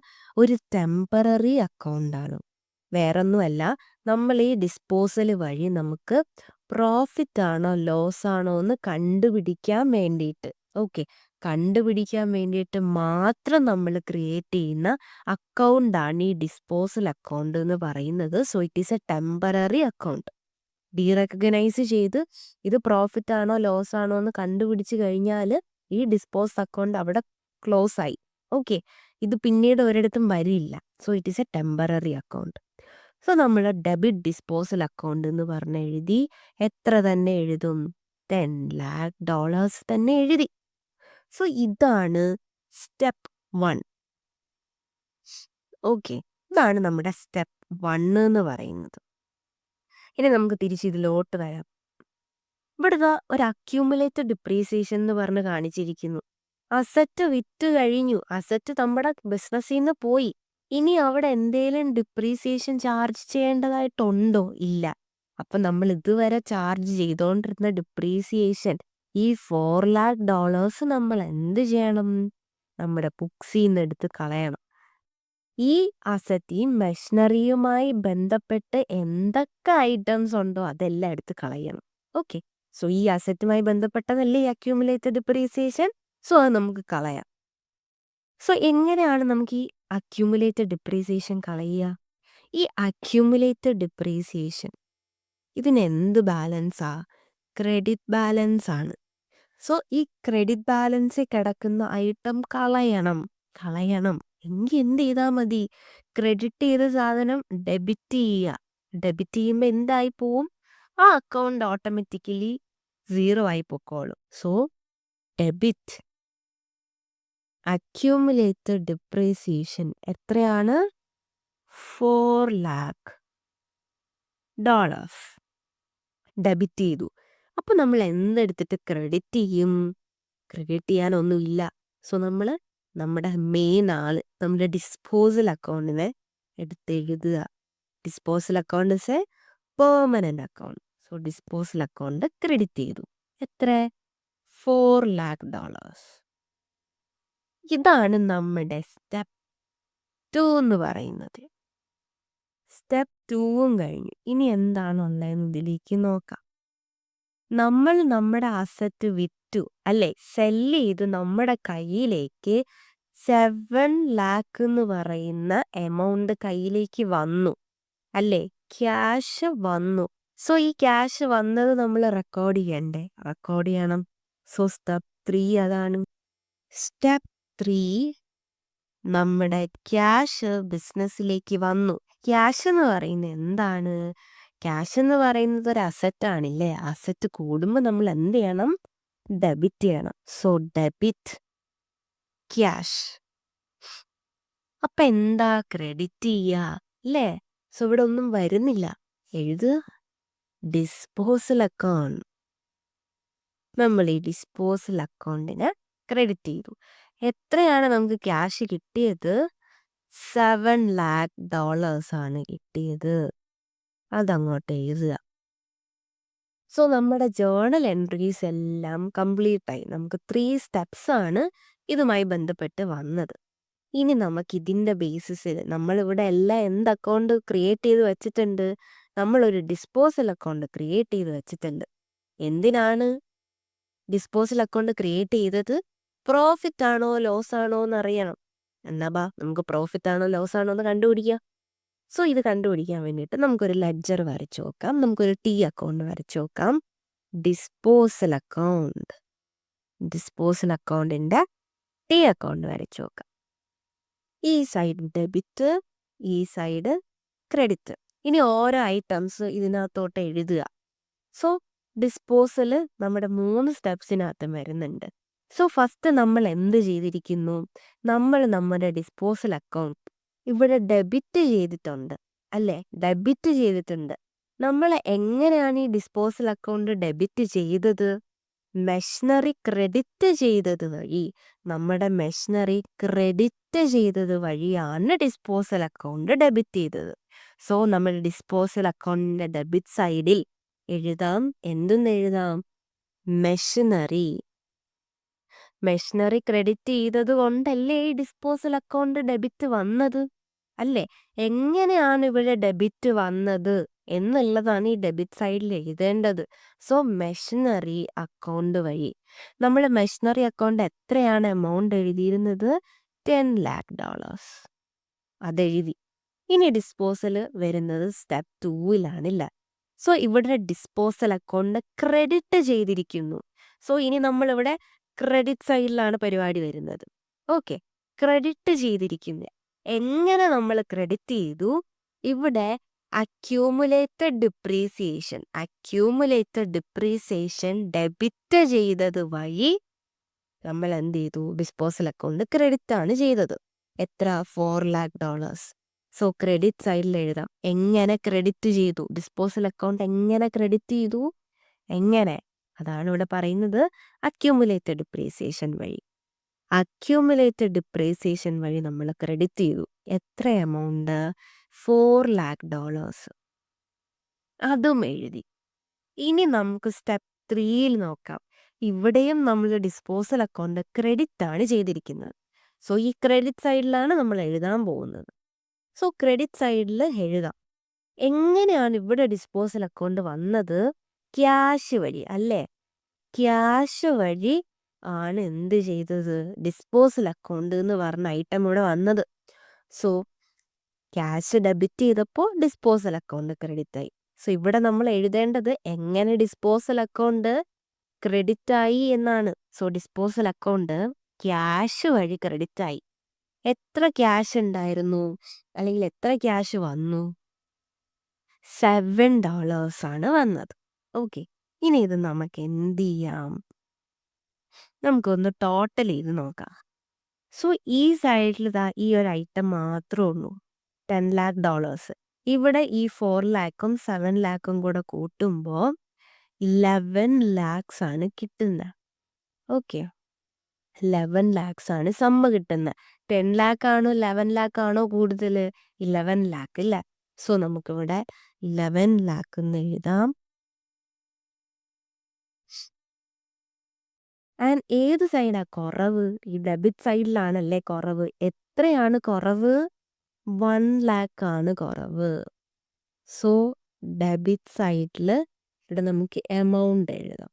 ഒരു ടെമ്പററി അക്കൗണ്ടാണ്. വേറൊന്നുമല്ല, നമ്മൾ ഈ ഡിസ്പോസൽ വഴി നമുക്ക് പ്രോഫിറ്റ് ആണോ ലോസ് ആണോ എന്ന് കണ്ടുപിടിക്കാൻ വേണ്ടിയിട്ട്, കണ്ടുപിടിക്കാൻ വേണ്ടിയിട്ട് മാത്രം നമ്മൾ ക്രിയേറ്റ് ചെയ്യുന്ന അക്കൗണ്ടാണ് ഈ ഡിസ്പോസൽ അക്കൗണ്ട് എന്ന് പറയുന്നത്. So it is a temporary account. Derecognise ചെയ്ത് ഇത് പ്രോഫിറ്റ് ആണോ ലോസ് ആണോ എന്ന് കണ്ടുപിടിച്ച് കഴിഞ്ഞാൽ ഈ ഡിസ്പോസ് അക്കൗണ്ട് അവിടെ ക്ലോസ് ആയി. ഇത് പിന്നീട് ഒരിടത്തും വരില്ല. So it is a temporary account. So നമ്മൾ ഡെബിറ്റ് ഡിസ്പോസൽ അക്കൗണ്ട് എന്ന് പറഞ്ഞ് എഴുതി. എത്ര തന്നെ എഴുതും? $10 lakh തന്നെ എഴുതി. സോ ഇതാണ് സ്റ്റെപ്പ് 1. ഇതാണ് നമ്മുടെ സ്റ്റെപ്പ് 1 എന്ന് പറയുന്നത്. ഇനി നമുക്ക് തിരിച്ച് ഇതിലോട്ട് വരാം. ഇവിടെ ഒരു അക്യൂമുലേറ്റഡ് ഡിപ്രീസിയേഷൻ എന്ന് പറഞ്ഞ് കാണിച്ചിരിക്കുന്നു. അസറ്റ് വിറ്റ് കഴിഞ്ഞു. അസറ്റ് നമ്മുടെ ബിസിനസ്സിൽ നിന്ന് പോയി. ഇനി അവിടെ എന്തേലും ഡിപ്രീസിയേഷൻ ചാർജ് ചെയ്യേണ്ടതായിട്ടുണ്ടോ? ഇല്ല. അപ്പൊ നമ്മൾ ഇതുവരെ ചാർജ് ചെയ്തുകൊണ്ടിരുന്ന ഡിപ്രീസിയേഷൻ ഈ $4 lakh നമ്മൾ എന്ത് ചെയ്യണം? നമ്മുടെ ബുക്സിൽ നിന്ന് എടുത്ത് കളയണം. ഈ അസറ്റ്, ഈ മെഷീനറിയുമായി ബന്ധപ്പെട്ട് എന്തൊക്കെ ഐറ്റംസ് ഉണ്ടോ അതെല്ലാം എടുത്ത് കളയണം. സോ ഈ അസറ്റുമായി ബന്ധപ്പെട്ടതല്ലേ ഈ അക്യൂമുലേറ്റഡ് ഡിപ്രീസിയേഷൻ. സോ അത് നമുക്ക് കളയാം. സോ എങ്ങനെയാണ് നമുക്ക് ഈ അക്യൂമുലേറ്റഡ് ഡിപ്രീസിയേഷൻ കളയുക? ഈ അക്യൂമുലേറ്റഡ് ഡിപ്രീസിയേഷൻ ഇതിന് എന്ത് ബാലൻസാ? ക്രെഡിറ്റ് ബാലൻസ് ആണ്. സോ ഈ ക്രെഡിറ്റ് ബാലൻസിൽ കിടക്കുന്ന ഐറ്റം കളയണം. എങ്കിൽ എന്ത് ചെയ്താൽ മതി? ക്രെഡിറ്റ് ചെയ്ത സാധനം ഡെബിറ്റ് ചെയ്യുക. ഡെബിറ്റ് ചെയ്യുമ്പോൾ എന്തായി പോവും? ആ അക്കൗണ്ട് ഓട്ടോമാറ്റിക്കലി 0 ആയി പൊക്കോളും. സോ ഡെബിറ്റ് അക്യൂമുലേറ്റഡ് ഡിപ്രീസിയേഷൻ എത്രയാണ്? $4 lakh ഡെബിറ്റ് ചെയ്തു. അപ്പൊ നമ്മൾ എന്തെടുത്തിട്ട് ക്രെഡിറ്റ് ചെയ്യും? ക്രെഡിറ്റ് ചെയ്യാനൊന്നുമില്ല. സോ നമ്മൾ നമ്മുടെ മെയിൻ ആള് നമ്മുടെ ഡിസ്പോസൽ അക്കൗണ്ടിനെ എടുത്തെഴുതുക. Disposal account is a permanent account. So disposal account credit ചെയ്തു. എത്ര? $4 lakh. ഇതാണ് നമ്മുടെ സ്റ്റെപ്പ് 2 എന്ന് പറയുന്നത്. സ്റ്റെപ്പ് 2 കഴിഞ്ഞു. ഇനി എന്താണുള്ളതെന്ന് ഇതിലേക്ക് നോക്കാം. നമ്മൾ നമ്മുടെ അസറ്റ് വിറ്റു അല്ലെ, സെല്ല് ചെയ്ത് നമ്മുടെ കയ്യിലേക്ക് $7 lakh എന്ന് പറയുന്ന എമൗണ്ട് കയ്യിലേക്ക് വന്നു അല്ലെ, ക്യാഷ് വന്നു. സോ ഈ ക്യാഷ് വന്നത് നമ്മൾ റെക്കോർഡ് ചെയ്യണ്ടേ? റെക്കോർഡ് ചെയ്യണം. സോ സ്റ്റെപ്പ് 3 അതാണ്. സ്റ്റെപ്പ് 3 നമ്മുടെ ക്യാഷ് ബിസിനസ്സിലേക്ക് വന്നു. ക്യാഷ് എന്ന് പറയുന്നത് എന്താണ്? ക്യാഷ് എന്ന് പറയുന്നത് ഒരു അസറ്റ് ആണില്ലേ. അസറ്റ് കൂടുമ്പോൾ നമ്മൾ എന്ത് ചെയ്യണം? ഡെബിറ്റ് ചെയ്യണം. So debit cash. അപ്പൊ എന്താ ക്രെഡിറ്റ് ചെയ്യുക അല്ലേ? സോ ഇവിടെ ഒന്നും വരുന്നില്ല. എഴുതുക ഡിസ്പോസൽ അക്കൗണ്ട്. നമ്മൾ ഈ ഡിസ്പോസൽ അക്കൗണ്ടിന് ക്രെഡിറ്റ് ചെയ്തു. എത്രയാണ് നമുക്ക് ക്യാഷ് കിട്ടിയത്? $7 lakh ആണ് കിട്ടിയത്. അതങ്ങോട്ട് എഴുതുക. സോ നമ്മുടെ ജേർണൽ എൻട്രീസ് എല്ലാം കംപ്ലീറ്റ് ആയി. നമുക്ക് 3 സ്റ്റെപ്സ് ആണ് ഇതുമായി ബന്ധപ്പെട്ട് വന്നത്. ഇനി നമുക്ക് ഇതിന്റെ ബേസിസിൽ നമ്മളിവിടെ എല്ലാം എന്ത് അക്കൗണ്ട് ക്രിയേറ്റ് ചെയ്ത് വെച്ചിട്ടുണ്ട്? നമ്മളൊരു ഡിസ്പോസൽ അക്കൗണ്ട് ക്രിയേറ്റ് ചെയ്ത് വെച്ചിട്ടുണ്ട്. എന്തിനാണ് ഡിസ്പോസൽ അക്കൗണ്ട് ക്രിയേറ്റ് ചെയ്തത്? പ്രോഫിറ്റ് ആണോ ലോസ് ആണോ എന്ന് അറിയണം. എന്നാ നമുക്ക് പ്രോഫിറ്റ് ആണോ ലോസ് ആണോ എന്ന് കണ്ടുപിടിക്കാം. സോ ഇത് കണ്ടുപിടിക്കാൻ വേണ്ടിയിട്ട് നമുക്കൊരു ലെഡ്ജർ വരച്ചു നോക്കാം. നമുക്കൊരു ടി അക്കൗണ്ട് വരച്ചു നോക്കാം. ഡിസ്പോസൽ അക്കൗണ്ടിന്റെ ടി അക്കൗണ്ട് വരച്ചു നോക്കാം. ഈ സൈഡ് ഡെബിറ്റ്, ഈ സൈഡ് ക്രെഡിറ്റ്. ഇനി ഓരോ ഐറ്റംസ് ഇതിനകത്തോട്ട് എഴുതുക. സോ ഡിസ്പോസല് നമ്മുടെ 3 സ്റ്റെപ്സിനകത്ത് വരുന്നുണ്ട്. സോ ഫസ്റ്റ് നമ്മൾ എന്ത് ചെയ്തിരിക്കുന്നു? നമ്മൾ നമ്മുടെ ഡിസ്പോസൽ അക്കൗണ്ട് ഇവിടെ ഡെബിറ്റ് ചെയ്തിട്ടുണ്ട് അല്ലേ? ഡെബിറ്റ് ചെയ്തിട്ടുണ്ട്. നമ്മൾ എങ്ങനെയാണ് ഈ ഡിസ്പോസൽ അക്കൗണ്ട് ഡെബിറ്റ് ചെയ്തത്? മെഷീനറി ക്രെഡിറ്റ് ചെയ്തത് വഴി. നമ്മുടെ മെഷീനറി ക്രെഡിറ്റ് ചെയ്തത് വഴിയാണ് ഡിസ്പോസൽ അക്കൗണ്ട് ഡെബിറ്റ് ചെയ്തത്. സോ നമ്മൾ ഡിസ്പോസൽ അക്കൗണ്ടിന്റെ ഡെബിറ്റ് സൈഡിൽ എഴുതാം. എന്തെന്ന് എഴുതാം? മെഷീനറി. മെഷീനറി ക്രെഡിറ്റ് ചെയ്തത് കൊണ്ടല്ലേ ഈ ഡിസ്പോസൽ അക്കൗണ്ട് ഡെബിറ്റ് വന്നത് അല്ലേ? എങ്ങനെയാണ് ഇവിടെ ഡെബിറ്റ് വന്നത് എന്നുള്ളതാണ് ഈ ഡെബിറ്റ് സൈഡിൽ എഴുതേണ്ടത്. സോ മെഷീനറി അക്കൗണ്ട് വഴി. നമ്മൾ മെഷീനറി അക്കൗണ്ട് എത്രയാണ് എമൗണ്ട് എഴുതിയിരുന്നത്? $10,00,000 അതെഴുതി. ഇനി ഡിസ്പോസൽ വരുന്നത് സ്റ്റെപ്പ് 2-ലാണില്ല. സോ ഇവിടെ ഡിസ്പോസൽ അക്കൗണ്ട് ക്രെഡിറ്റ് ചെയ്തിരിക്കുന്നു. സോ ഇനി നമ്മളിവിടെ ക്രെഡിറ്റ് സൈഡിലാണ് പരിപാടി വരുന്നത്. ഓക്കെ, ക്രെഡിറ്റ് ചെയ്തിരിക്കുന്നത് എങ്ങനെ നമ്മൾ ക്രെഡിറ്റ് ചെയ്തു? ഇവിടെ അക്യൂമുലേറ്റഡ് ഡിപ്രീസിയേഷൻ ഡെബിറ്റ് ചെയ്തത് വഴി നമ്മൾ എന്ത് ചെയ്തു? ഡിസ്പോസൽ അക്കൗണ്ട് ക്രെഡിറ്റ് ആണ് ചെയ്തത്. എത്ര? $4,00,000. സോ ക്രെഡിറ്റ് സൈഡിൽ എഴുതാം. എങ്ങനെ ക്രെഡിറ്റ് ചെയ്തു? ഡിസ്പോസൽ അക്കൗണ്ട് എങ്ങനെ ക്രെഡിറ്റ് ചെയ്തു? എങ്ങനെ? അതാണ് ഇവിടെ പറയുന്നത്. അക്യൂമുലേറ്റഡ് ഡിപ്രീസിയേഷൻ വഴി. അക്യൂമുലേറ്റഡ് ഡിപ്രീസിയേഷൻ വഴി നമ്മൾ ക്രെഡിറ്റ് ചെയ്തു. എത്ര എമൗണ്ട്? $4,00,000. അതും എഴുതി. ഇനി നമുക്ക് സ്റ്റെപ്പ് 3-ൽ നോക്കാം. ഇവിടെയും നമ്മൾ ഡിസ്പോസൽ അക്കൗണ്ട് ക്രെഡിറ്റ് ആണ് ചെയ്തിരിക്കുന്നത്. സോ ഈ ക്രെഡിറ്റ് സൈഡിലാണ് നമ്മൾ എഴുതാൻ പോകുന്നത്. സോ ക്രെഡിറ്റ് സൈഡിൽ എഴുതാം. എങ്ങനെയാണ് ഇവിടെ ഡിസ്പോസൽ അക്കൗണ്ട് വന്നത്? ക്യാഷ് വഴി അല്ലേ? ക്യാഷ് വഴി ആണ് എന്ത് ചെയ്തത്? ഡിസ്പോസൽ അക്കൗണ്ട് എന്ന് പറഞ്ഞ ഐറ്റം ഇവിടെ വന്നത്. സോ ക്യാഷ് ഡെബിറ്റ് ചെയ്തപ്പോൾ ഡിസ്പോസൽ അക്കൗണ്ട് ക്രെഡിറ്റ് ആയി. സോ ഇവിടെ നമ്മൾ എഴുതേണ്ടത് എങ്ങനെ ഡിസ്പോസൽ അക്കൗണ്ട് ക്രെഡിറ്റ് ആയി എന്നാണ്. സോ ഡിസ്പോസൽ അക്കൗണ്ട് ക്യാഷ് വഴി ക്രെഡിറ്റ് ആയി. എത്ര ക്യാഷ് ഉണ്ടായിരുന്നു അല്ലെങ്കിൽ എത്ര ക്യാഷ് വന്നു? $7 ആണ് വന്നത്. ഓക്കെ, ഇനി ഇത് നമുക്ക് എന്ത് ചെയ്യാം? നമുക്കൊന്ന് ടോട്ടൽ ചെയ്ത് നോക്കാം. സോ ഈ സൈഡിൽ ഈ ഒരു ഐറ്റം മാത്രമേ ഉള്ളൂ, $10,00,000. ഇവിടെ ഈ 4,00,000-ഉം 7,00,000-ഉം കൂടെ കൂട്ടുമ്പോൾ 11 lakhs ആണ് കിട്ടുന്നത്. ഓക്കെ, 11 lakhs ആണ് സമ്മ കിട്ടുന്നത്. 10 lakh ആണോ 11 lakh ആണോ കൂടുതൽ? 11 lakh ഇല്ല. സോ നമുക്കിവിടെ 11 lakh എന്ന് എഴുതാം. ആൻഡ് ഏത് സൈഡാ കുറവ്? ഈ ഡെബിറ്റ് സൈഡിലാണല്ലേ കുറവ്. എത്രയാണ് കുറവ്? 1 lakh ആണ് കുറവ്. സോ ഡെബിറ്റ് സൈഡിൽ ഇവിടെ നമുക്ക് എമൗണ്ട് എഴുതാം.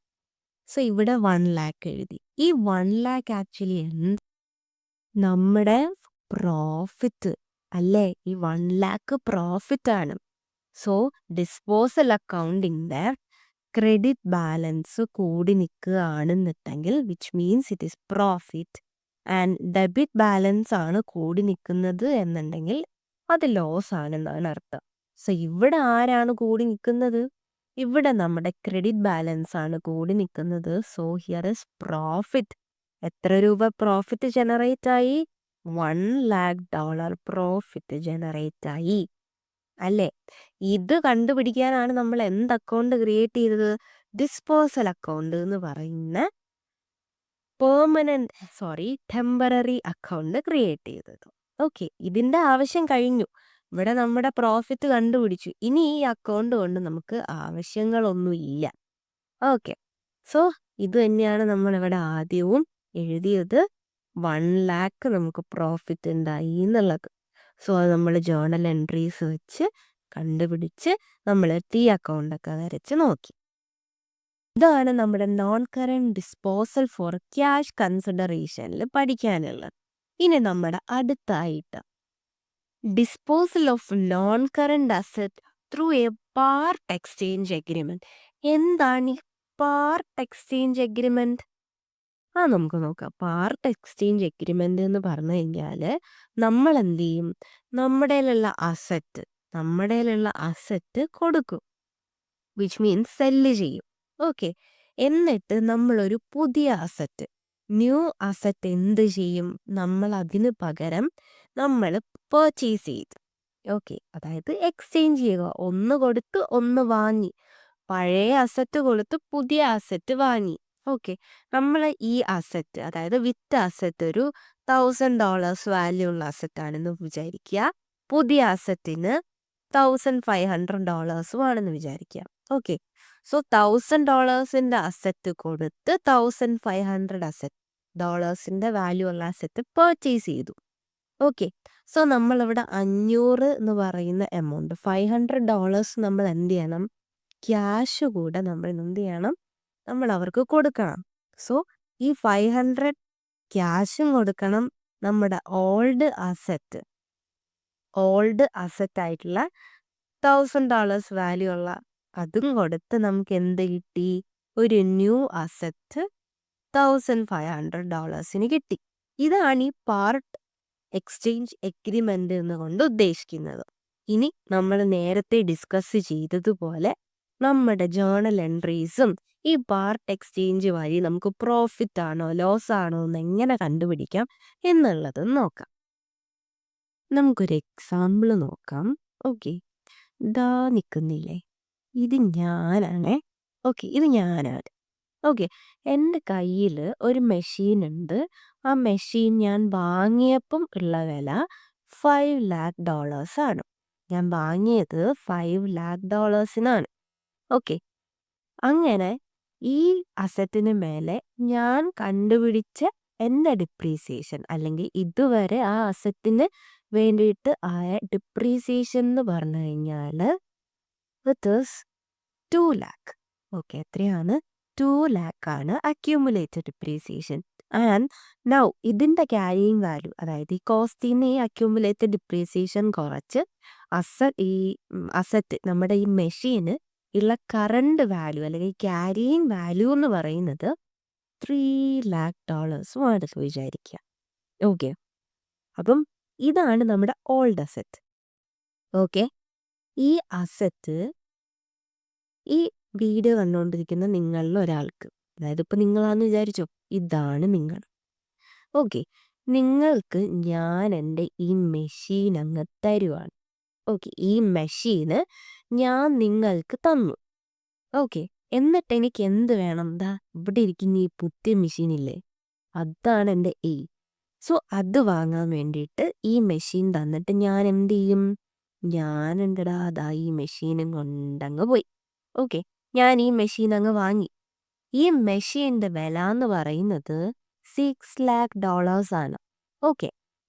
സോ ഇവിടെ 1 lakh എഴുതി. ഈ 1 lakh ആക്ച്വലി എന്ത്? നമ്മുടെ പ്രോഫിറ്റ് അല്ലേ? ഈ 1 lakh പ്രോഫിറ്റ് ആണ്. സോ ഡിസ്പോസൽ അക്കൗണ്ടിന്റെ ക്രെഡിറ്റ് ബാലൻസ് കൂടി നിൽക്കുകയാണെന്നുണ്ടെങ്കിൽ which means it is profit, and debit balance ആണ് കൂടി നിൽക്കുന്നത് എന്നുണ്ടെങ്കിൽ അത് ലോസ് ആണെന്നാണ് അർത്ഥം. സോ ഇവിടെ ആരാണ് കൂടി നിൽക്കുന്നത്? ഇവിടെ നമ്മുടെ ക്രെഡിറ്റ് ബാലൻസ് ആണ് കൂടി നിൽക്കുന്നത്. So here is profit. എത്ര രൂപ പ്രോഫിറ്റ് ജനറേറ്റ് ആയി? $1,00,000 പ്രോഫിറ്റ് ജനറേറ്റ് ആയി അല്ലേ? ഇത് കണ്ടുപിടിക്കാനാണ് നമ്മൾ എന്ത് അക്കൗണ്ട് ക്രിയേറ്റ് ചെയ്തത്? ഡിസ്പോസൽ അക്കൗണ്ട് എന്ന് പറയുന്ന ടെമ്പററി അക്കൗണ്ട് ക്രിയേറ്റ് ചെയ്തത്. ഓക്കെ, ഇതിന്റെ ആവശ്യം കഴിഞ്ഞു. ഇവിടെ നമ്മുടെ പ്രോഫിറ്റ് കണ്ടുപിടിച്ചു. ഇനി ഈ അക്കൗണ്ട് കൊണ്ട് നമുക്ക് ആവശ്യങ്ങളൊന്നും ഇല്ല. ഓക്കെ, സോ ഇത് തന്നെയാണ് നമ്മൾ ഇവിടെ ആദ്യവും എഴുതിയത്. 1 lakh നമുക്ക് പ്രോഫിറ്റ് ഉണ്ടായി എന്നുള്ളത്. സോ അത് നമ്മൾ ജേർണൽ എൻട്രീസ് വെച്ച് കണ്ടുപിടിച്ച് നമ്മൾ ടി അക്കൗണ്ടൊക്കെ വരച്ച് നോക്കി. ഇതാണ് നമ്മുടെ non current disposal for cash കൺസിഡറേഷനിൽ പഠിക്കാനുള്ളത്. ഇനി നമ്മുടെ അടുത്തായിട്ട് disposal of non current asset through a part exchange agreement. എന്താണ് ഈ പാർട്ട് എക്സ്ചേഞ്ച് എഗ്രിമെന്റ്? നമുക്ക് നോക്കാം. പാർട്ട് എക്സ്ചേഞ്ച് എഗ്രിമെന്റ് എന്ന് പറഞ്ഞു കഴിഞ്ഞാൽ നമ്മൾ എന്ത് ചെയ്യും? നമ്മുടെ അസറ്റ് കൊടുക്കും, വിച്ച് മീൻസ് സെല്ല് ചെയ്യും. ഓക്കെ, എന്നിട്ട് നമ്മളൊരു പുതിയ ന്യൂ അസറ്റ് എന്ത് ചെയ്യും? നമ്മൾ അതിന് പകരം നമ്മൾ പർച്ചേസ് ചെയ്തു. ഓക്കെ, അതായത് എക്സ്ചേഞ്ച് ചെയ്യുക. ഒന്ന് കൊടുത്ത് ഒന്ന് വാങ്ങി, പഴയ അസറ്റ് കൊടുത്ത് പുതിയ അസറ്റ് വാങ്ങി. ഓക്കെ, നമ്മൾ ഈ അസറ്റ്, അതായത് വിത്ത് അസറ്റ് ഒരു $1000 വാല്യൂ ഉള്ള അസറ്റ് ആണെന്ന് വിചാരിക്കുക. പുതിയ അസറ്റിന് $1500 ആണെന്ന് വിചാരിക്കുക. ഓക്കെ, സോ $1000 അസറ്റ് കൊടുത്ത് $1500 വാല്യൂ ഉള്ള അസറ്റ് പർച്ചേസ് ചെയ്തു. ഓക്കെ, സോ നമ്മളിവിടെ 500 എന്ന് പറയുന്ന എമൗണ്ട്, $500 നമ്മൾ എന്ത് ചെയ്യണം? ക്യാഷ് കൂടെ നമ്മൾ എന്ത് ചെയ്യണം? നമ്മൾ അവർക്ക് കൊടുക്കണം. സോ ഈ 500 ക്യാഷും കൊടുക്കണം, നമ്മുടെ ഓൾഡ് അസറ്റ് ആയിട്ടുള്ള $1000 വാല്യൂ ഉള്ള അതും കൊടുത്ത് നമുക്ക് എന്ത് കിട്ടി? ഒരു ന്യൂ അസറ്റ് $1500 കിട്ടി. ഇതാണ് ഈ പാർട്ട് എക്സ്ചേഞ്ച് എഗ്രിമെന്റ് എന്നുകൊണ്ട് ഉദ്ദേശിക്കുന്നത്. ഇനി നമ്മൾ നേരത്തെ ഡിസ്കസ് ചെയ്തതുപോലെ നമ്മുടെ ജേണൽ എൻട്രീസും ഈ പാർട്ട് എക്സ്ചേഞ്ച് വഴി നമുക്ക് പ്രോഫിറ്റ് ആണോ ലോസ് ആണോ എന്ന് എങ്ങനെ കണ്ടുപിടിക്കാം എന്നുള്ളത് നോക്കാം. നമുക്കൊരു എക്സാമ്പിൾ നോക്കാം. ഓക്കെ, ഇതാ നിൽക്കുന്നില്ലേ, ഇത് ഞാനാണേ. ഓക്കെ, ഇത് ഞാനാണ്. ഓക്കെ, എൻ്റെ കയ്യിൽ ഒരു മെഷീൻ ഉണ്ട്. ആ മെഷീൻ ഞാൻ വാങ്ങിയപ്പം ഉള്ള വില $500,000 ആണ്. ഞാൻ വാങ്ങിയത് $500,000 ഓക്കെ, അങ്ങനെ ഈ അസറ്റിന് മേലെ ഞാൻ കണ്ടുപിടിച്ച എൻ്റെ ഡിപ്രീസിയേഷൻ, അല്ലെങ്കിൽ ഇതുവരെ ആ അസറ്റിന് വേണ്ടിയിട്ട് ആയ ഡിപ്രീസിയേഷൻ എന്ന് പറഞ്ഞു കഴിഞ്ഞാൽ ഇറ്റ് ഈസ് 2 lakh. ഓക്കെ, എത്രയാണ്? 2 lakh ആണ് അക്യൂമുലേറ്റഡ് ഡിപ്രീസിയേഷൻ. ആൻഡ് നൗ ഇതിൻ്റെ ക്യാരിയിങ് വാല്യൂ, അതായത് ഈ കോസ്റ്റിൽ നിന്ന് ഈ അക്യൂമുലേറ്റഡ് ഡിപ്രീസിയേഷൻ കുറച്ച് അസറ്റ് നമ്മുടെ ഈ മെഷീന് ഉള്ള കറണ്ട് വാല്യൂ അല്ലെങ്കിൽ ക്യാരിയിങ് വാല്യൂ എന്ന് പറയുന്നത് $3 lakh ആണെന്ന് വിചാരിക്കുക. ഓക്കെ, അപ്പം ഇതാണ് നമ്മുടെ ഓൾഡ് അസറ്റ്. ഓക്കെ, ഈ അസറ്റ് ഈ വീഡിയോ കണ്ടുകൊണ്ടിരിക്കുന്ന നിങ്ങളിൽ ഒരാൾക്ക്, അതായത് ഇപ്പം നിങ്ങളാന്ന് വിചാരിച്ചോ, ഇതാണ് നിങ്ങൾ. ഓക്കെ, നിങ്ങൾക്ക് ഞാൻ എൻ്റെ ഈ മെഷീൻ അങ്ങ് തരുവാണ്. ഓക്കെ, ഈ മെഷീന് ഞാൻ നിങ്ങൾക്ക് തന്നു. ഓക്കെ, എന്നിട്ട് എനിക്ക് എന്ത് വേണം? ദാ ഇവിടെ ഇരിക്കുന്ന ഈ പുതിയ മെഷീനില്ലേ, അതാണ് എൻ്റെ എയിം. സോ അത് വാങ്ങാൻ വേണ്ടിയിട്ട് ഈ മെഷീൻ തന്നിട്ട് ഞാൻ എന്ത് ചെയ്യും? ഞാൻ എൻ്റെടാ അതാ ഈ മെഷീനും കൊണ്ടങ്ങ് പോയി. ഓക്കെ, ഞാൻ ഈ മെഷീൻ അങ്ങ് വാങ്ങി. ഈ മെഷീൻ്റെ വില എന്ന് പറയുന്നത് $6 lakh ആണ്. ഓക്കെ,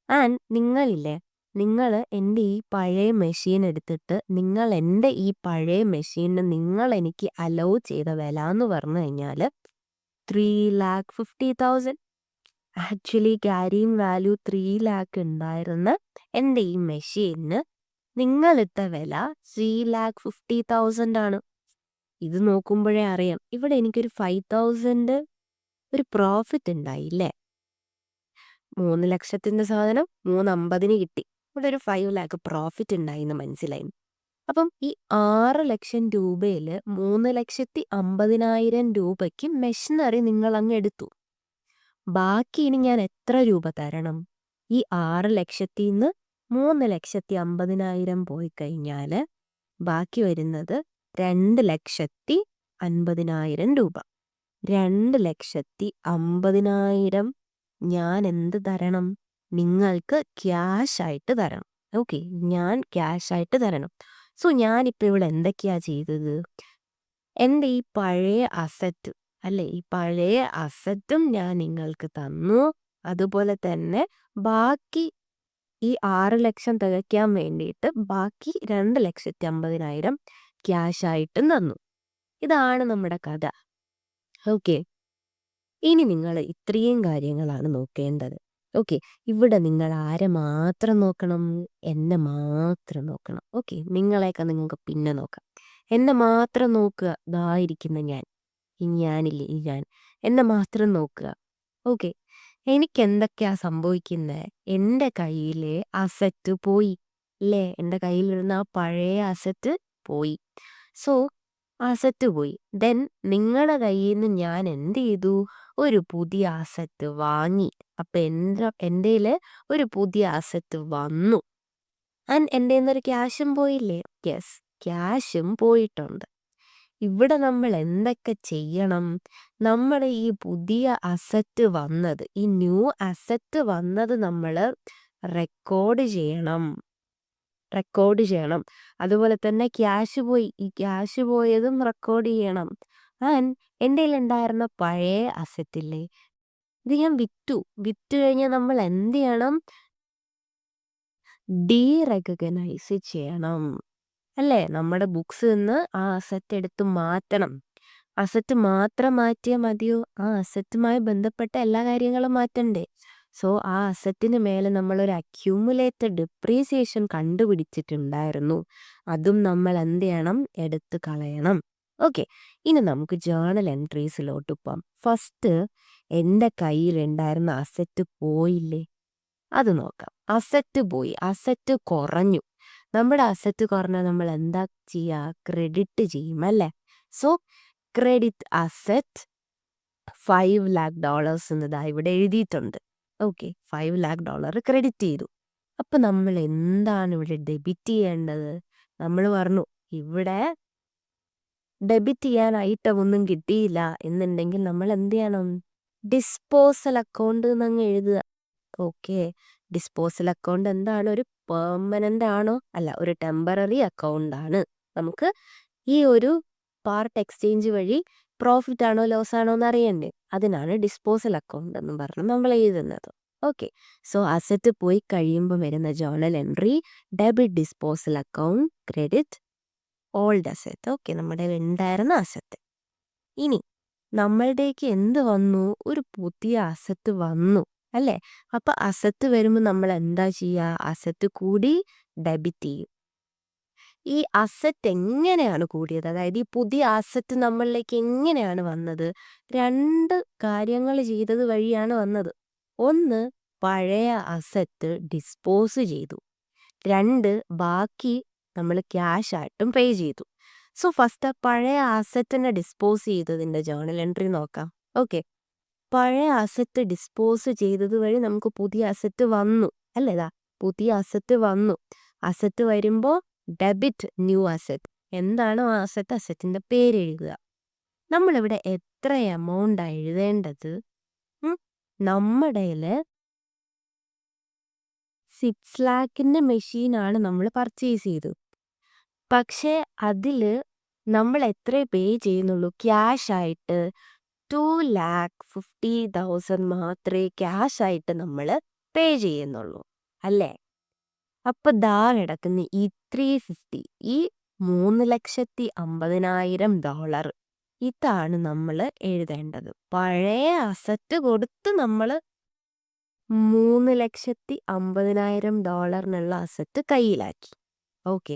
ആൻഡ് നിങ്ങളില്ലേ, നിങ്ങൾ എൻ്റെ ഈ പഴയ മെഷീൻ എടുത്തിട്ട് നിങ്ങൾ എൻ്റെ ഈ പഴയ മെഷീനിന് നിങ്ങൾ എനിക്ക് അലോ ചെയ്ത വില എന്ന് പറഞ്ഞു കഴിഞ്ഞാൽ $3,50,000. ആക്ച്വലി ക്യാരിയിങ് വാല്യൂ 3 lakh ഉണ്ടായിരുന്ന എൻ്റെ ഈ മെഷീനിന് നിങ്ങളിട്ട വില $3,50,000 ആണ്. ഇത് നോക്കുമ്പോഴേ അറിയാം, ഇവിടെ എനിക്കൊരു 5,000 ഒരു പ്രോഫിറ്റ് ഉണ്ടായില്ലേ. 3 ലക്ഷത്തിൻ്റെ സാധനം 350 കിട്ടി. ഇവിടെ ഒരു 5 lakh പ്രോഫിറ്റ് ഉണ്ടായി എന്ന് മനസ്സിലായി. അപ്പം ഈ 6 ലക്ഷം രൂപയിൽ 3,50,000 രൂപയ്ക്ക് മെഷീനറി നിങ്ങൾ അങ്ങ് എടുത്തു. ബാക്കി ഇനി ഞാൻ എത്ര രൂപ തരണം? ഈ 6 ലക്ഷത്തിൽ നിന്ന് 3,50,000 പോയി കഴിഞ്ഞാൽ ബാക്കി വരുന്നത് 2,50,000 രൂപ. 2,50,000 ഞാൻ എന്ത് തരണം? നിങ്ങൾക്ക് ക്യാഷ് ആയിട്ട് തരണം. ഓക്കെ, ഞാൻ ക്യാഷ് ആയിട്ട് തരണം. സോ ഞാനിപ്പോൾ ഇവിടെ എന്തൊക്കെയാ ചെയ്തത്? എൻ്റെ ഈ പഴയ അസറ്റ് അല്ലേ, ഈ പഴയ അസറ്റും ഞാൻ നിങ്ങൾക്ക് തന്നു. അതുപോലെ തന്നെ ബാക്കി ഈ 6 ലക്ഷം തികയ്ക്കാൻ വേണ്ടിയിട്ട് ബാക്കി 2,50,000 ക്യാഷ് ആയിട്ടും തന്നു. ഇതാണ് നമ്മുടെ കഥ. ഓക്കെ, ഇനി നിങ്ങൾ ഇത്രയും കാര്യങ്ങളാണ് നോക്കേണ്ടത്. ഓക്കെ, ഇവിടെ നിങ്ങൾ ആരെ മാത്രം നോക്കണം? എന്നെ മാത്രം നോക്കണം. ഓക്കെ, നിങ്ങളെയൊക്കെ നിങ്ങൾക്ക് പിന്നെ നോക്കാം. എന്നെ മാത്രം നോക്കുക. ഇതായിരിക്കുന്ന ഞാൻ, ഈ ഞാനില്ലേ, ഈ ഞാൻ, എന്നെ മാത്രം നോക്കുക. ഓക്കെ, എനിക്ക് എന്തൊക്കെയാ സംഭവിക്കുന്നത്? എൻ്റെ കയ്യിലെ അസറ്റ് പോയി അല്ലേ, എൻ്റെ കയ്യിലിരുന്ന ആ പഴയ അസറ്റ് പോയി. സോ അസറ്റ് പോയി. ദെൻ നിങ്ങളുടെ കയ്യിൽ നിന്ന് ഞാൻ എന്ത് ചെയ്തു? ഒരു പുതിയ അസറ്റ് വാങ്ങി. അപ്പം എൻ്റെ ഒരു പുതിയ അസറ്റ് വന്നു. ആൻഡ് എൻ്റെ ഒരു ക്യാഷും പോയില്ലേ? യെസ്, ക്യാഷും പോയിട്ടുണ്ട്. ഇവിടെ നമ്മൾ എന്തൊക്കെ ചെയ്യണം? നമ്മുടെ ഈ പുതിയ അസറ്റ് വന്നത്, ഈ ന്യൂ അസറ്റ് വന്നത് നമ്മൾ റെക്കോർഡ് ചെയ്യണം. അതുപോലെ തന്നെ ക്യാഷ് പോയി, ഈ ക്യാഷ് പോയതും റെക്കോർഡ് ചെയ്യണം. ആൻഡ് എൻ്റെ ഉണ്ടായിരുന്ന പഴയ അസറ്റില്ലേ, ഇത് ഞാൻ വിറ്റു കഴിഞ്ഞാൽ നമ്മൾ എന്ത് ചെയ്യണം? ഡീറെക്കഗ്നൈസ് ചെയ്യണം, അല്ലേ? നമ്മുടെ ബുക്സ് നിന്ന് ആ അസറ്റ് എടുത്ത് മാറ്റണം. അസറ്റ് മാത്രം മാറ്റിയാൽ മതിയോ? ആ അസറ്റുമായി ബന്ധപ്പെട്ട എല്ലാ കാര്യങ്ങളും മാറ്റണ്ടേ? സോ ആ അസറ്റിന് മേലെ നമ്മളൊരു അക്യൂമുലേറ്റഡ് ഡിപ്രീസിയേഷൻ കണ്ടുപിടിച്ചിട്ടുണ്ടായിരുന്നു. അതും നമ്മൾ എന്ത് ചെയ്യണം? എടുത്ത് കളയണം. ഓക്കെ, ഇനി നമുക്ക് ജേർണൽ എൻട്രീസിലോട്ട് പോകാം. ഫസ്റ്റ് എൻ്റെ കയ്യിലുണ്ടായിരുന്ന അസറ്റ് പോയില്ലേ, അത് നോക്കാം. അസറ്റ് പോയി, അസറ്റ് കുറഞ്ഞു. നമ്മുടെ അസറ്റ് കുറഞ്ഞാൽ നമ്മൾ എന്താ ചെയ്യുക? ക്രെഡിറ്റ് ചെയ്യും, അല്ലേ? സോ ക്രെഡിറ്റ് അസറ്റ് $5 lakh എന്നതാ ഇവിടെ എഴുതിയിട്ടുണ്ട്. ഓക്കെ, $5 lakh ക്രെഡിറ്റ് ചെയ്തു. അപ്പം നമ്മൾ എന്താണ് ഇവിടെ ഡെബിറ്റ് ചെയ്യേണ്ടത്? നമ്മൾ പറഞ്ഞു ഇവിടെ ഡെബിറ്റ് ചെയ്യാൻ ഐറ്റം ഒന്നും കിട്ടിയില്ല എന്നുണ്ടെങ്കിൽ നമ്മൾ എന്ത് ചെയ്യണം? ഡിസ്പോസൽ അക്കൗണ്ട് എന്നങ്ങ് എഴുതുക. ഓക്കെ, ഡിസ്പോസൽ അക്കൗണ്ട് എന്താണ്? ഒരു പെർമനൻ്റ് ആണോ? അല്ല, ഒരു ടെമ്പററി അക്കൗണ്ട് ആണ്. നമുക്ക് ഈ ഒരു പാർട്ട് എക്സ്ചേഞ്ച് വഴി പ്രോഫിറ്റ് ആണോ ലോസ് ആണോ എന്ന് അറിയണ്ടേ? അതിനാണ് ഡിസ്പോസൽ അക്കൗണ്ട് എന്ന് പറഞ്ഞ് നമ്മൾ എഴുതുന്നത്. ഓക്കെ, സോ അസറ്റ് പോയി കഴിയുമ്പോൾ വരുന്ന journal entry debit disposal account, credit old asset. Okay, നമ്മുടെ ഉണ്ടായിരുന്ന അസറ്റ്. ഇനി നമ്മളുടേക്ക് എന്ത് വന്നു? ഒരു പുതിയ അസറ്റ് വന്നു, അല്ലേ? അപ്പം അസറ്റ് വരുമ്പോൾ നമ്മൾ എന്താ ചെയ്യുക? അസറ്റ് കൂടി ഡെബിറ്റ് ചെയ്യും. ഈ അസറ്റ് എങ്ങനെയാണ് കൂടിയത്? അതായത് ഈ പുതിയ അസറ്റ് നമ്മളിലേക്ക് എങ്ങനെയാണ് വന്നത്? 2 കാര്യങ്ങൾ ചെയ്തത് വഴിയാണ് വന്നത്. ഒന്ന്, പഴയ അസറ്റ് ഡിസ്പോസ് ചെയ്തു. 2, ബാക്കി നമ്മൾ ക്യാഷ് ആയിട്ടും പേ ചെയ്തു. സോ ഫസ്റ്റ് പഴയ അസറ്റിനെ ഡിസ്പോസ് ചെയ്തതിൻ്റെ ജേർണൽ എൻട്രി നോക്കാം. ഓക്കെ, പഴയ അസറ്റ് ഡിസ്പോസ് ചെയ്തത് വഴി നമുക്ക് പുതിയ അസറ്റ് വന്നു, അല്ലേ? പുതിയ അസറ്റ് വന്നു. അസറ്റ് വരുമ്പോൾ ഡെബിറ്റ് ന്യൂ അസറ്റ്. എന്താണോ ആ അസറ്റ്, അസറ്റിൻ്റെ പേര് എഴുതുക. നമ്മളിവിടെ എത്ര എമൗണ്ടാണ് എഴുതേണ്ടത്? നമ്മുടെ 6 lakhന്റെ മെഷീനാണ് നമ്മൾ പർച്ചേസ് ചെയ്തത്. പക്ഷേ അതിൽ നമ്മൾ എത്ര പേ ചെയ്യുന്നുള്ളൂ? ക്യാഷ് ആയിട്ട് 2,50,000 മാത്രമേ ക്യാഷ് ആയിട്ട് നമ്മൾ പേ ചെയ്യുന്നുള്ളൂ, അല്ലേ? അപ്പം ദാ കിടക്കുന്ന ഈ 350, ഈ $3,50,000, ഇതാണ് നമ്മൾ എഴുതേണ്ടത്. പഴയ അസറ്റ് കൊടുത്ത് നമ്മൾ $3,50,000 അസറ്റ് കയ്യിലാക്കി. ഓക്കെ,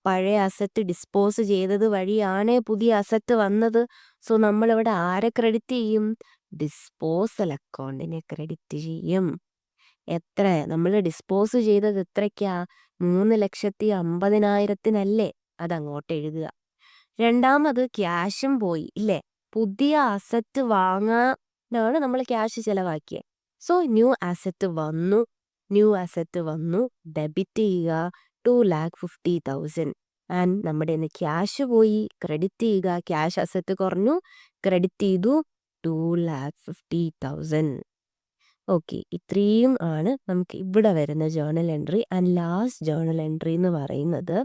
പഴയ അസറ്റ് ഡിസ്പോസ് ചെയ്തത് വഴിയാണ് പുതിയ അസറ്റ് വന്നത്. സോ നമ്മളിവിടെ ആരെ ക്രെഡിറ്റ് ചെയ്യും? ഡിസ്പോസൽ അക്കൗണ്ടിനെ ക്രെഡിറ്റ് ചെയ്യും. എത്ര നമ്മൾ ഡിസ്പോസ് ചെയ്തത്? എത്രയ്ക്കാ? 3,50,000-നല്ലേ? അതങ്ങോട്ട് എഴുതുക. രണ്ടാമത് ക്യാഷും പോയി, ഇല്ലേ? പുതിയ അസറ്റ് വാങ്ങാനാണ് നമ്മൾ ക്യാഷ് ചിലവാക്കിയത്. സോ ന്യൂ അസറ്റ് വന്നു, ഡെബിറ്റ് ചെയ്യുക 2,50,000. ആൻഡ് നമ്മുടെ ക്യാഷ് പോയി, ക്രെഡിറ്റ് ചെയ്യുക. ക്യാഷ് അസറ്റ് കുറഞ്ഞു, ക്രെഡിറ്റ് ചെയ്തു 2,50,000. ഓക്കെ, ഇത്രയും ആണ് നമുക്ക് ഇവിടെ വരുന്ന journal entry. And last journal entry എന്ന് പറയുന്നത്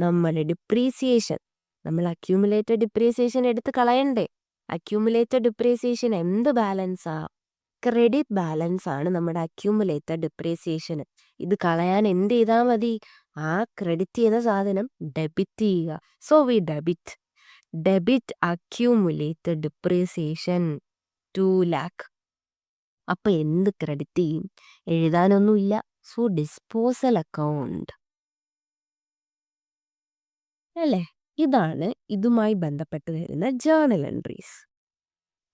നമ്മുടെ ഡിപ്രീസിയേഷൻ. നമ്മൾ അക്യൂമുലേറ്റഡ് ഡിപ്രീസിയേഷൻ എടുത്ത് കളയണ്ടേ? അക്യൂമുലേറ്റഡ് ഡിപ്രീസിയേഷൻ എന്ത് ബാലൻസാ? ക്രെഡിറ്റ് ബാലൻസ് ആണ് നമ്മുടെ അക്യൂമുലേറ്റഡ് ഡിപ്രീസിയേഷൻ. ഇത് കളയാൻ എന്ത് ചെയ്താൽ മതി? ആ ക്രെഡിറ്റ് ചെയ്ത സാധനം ഡെബിറ്റ് ചെയ്യുക. So we debit accumulated depreciation 2 lakh. അപ്പം എന്ത് ക്രെഡിറ്റ് ചെയ്യും? എഴുതാനൊന്നുമില്ല. സോ ഡിസ്പോസൽ അക്കൗണ്ട്, അല്ലേ? ഇതാണ് ഇതുമായി ബന്ധപ്പെട്ട് വരുന്ന ജേർണൽ എൻട്രീസ്.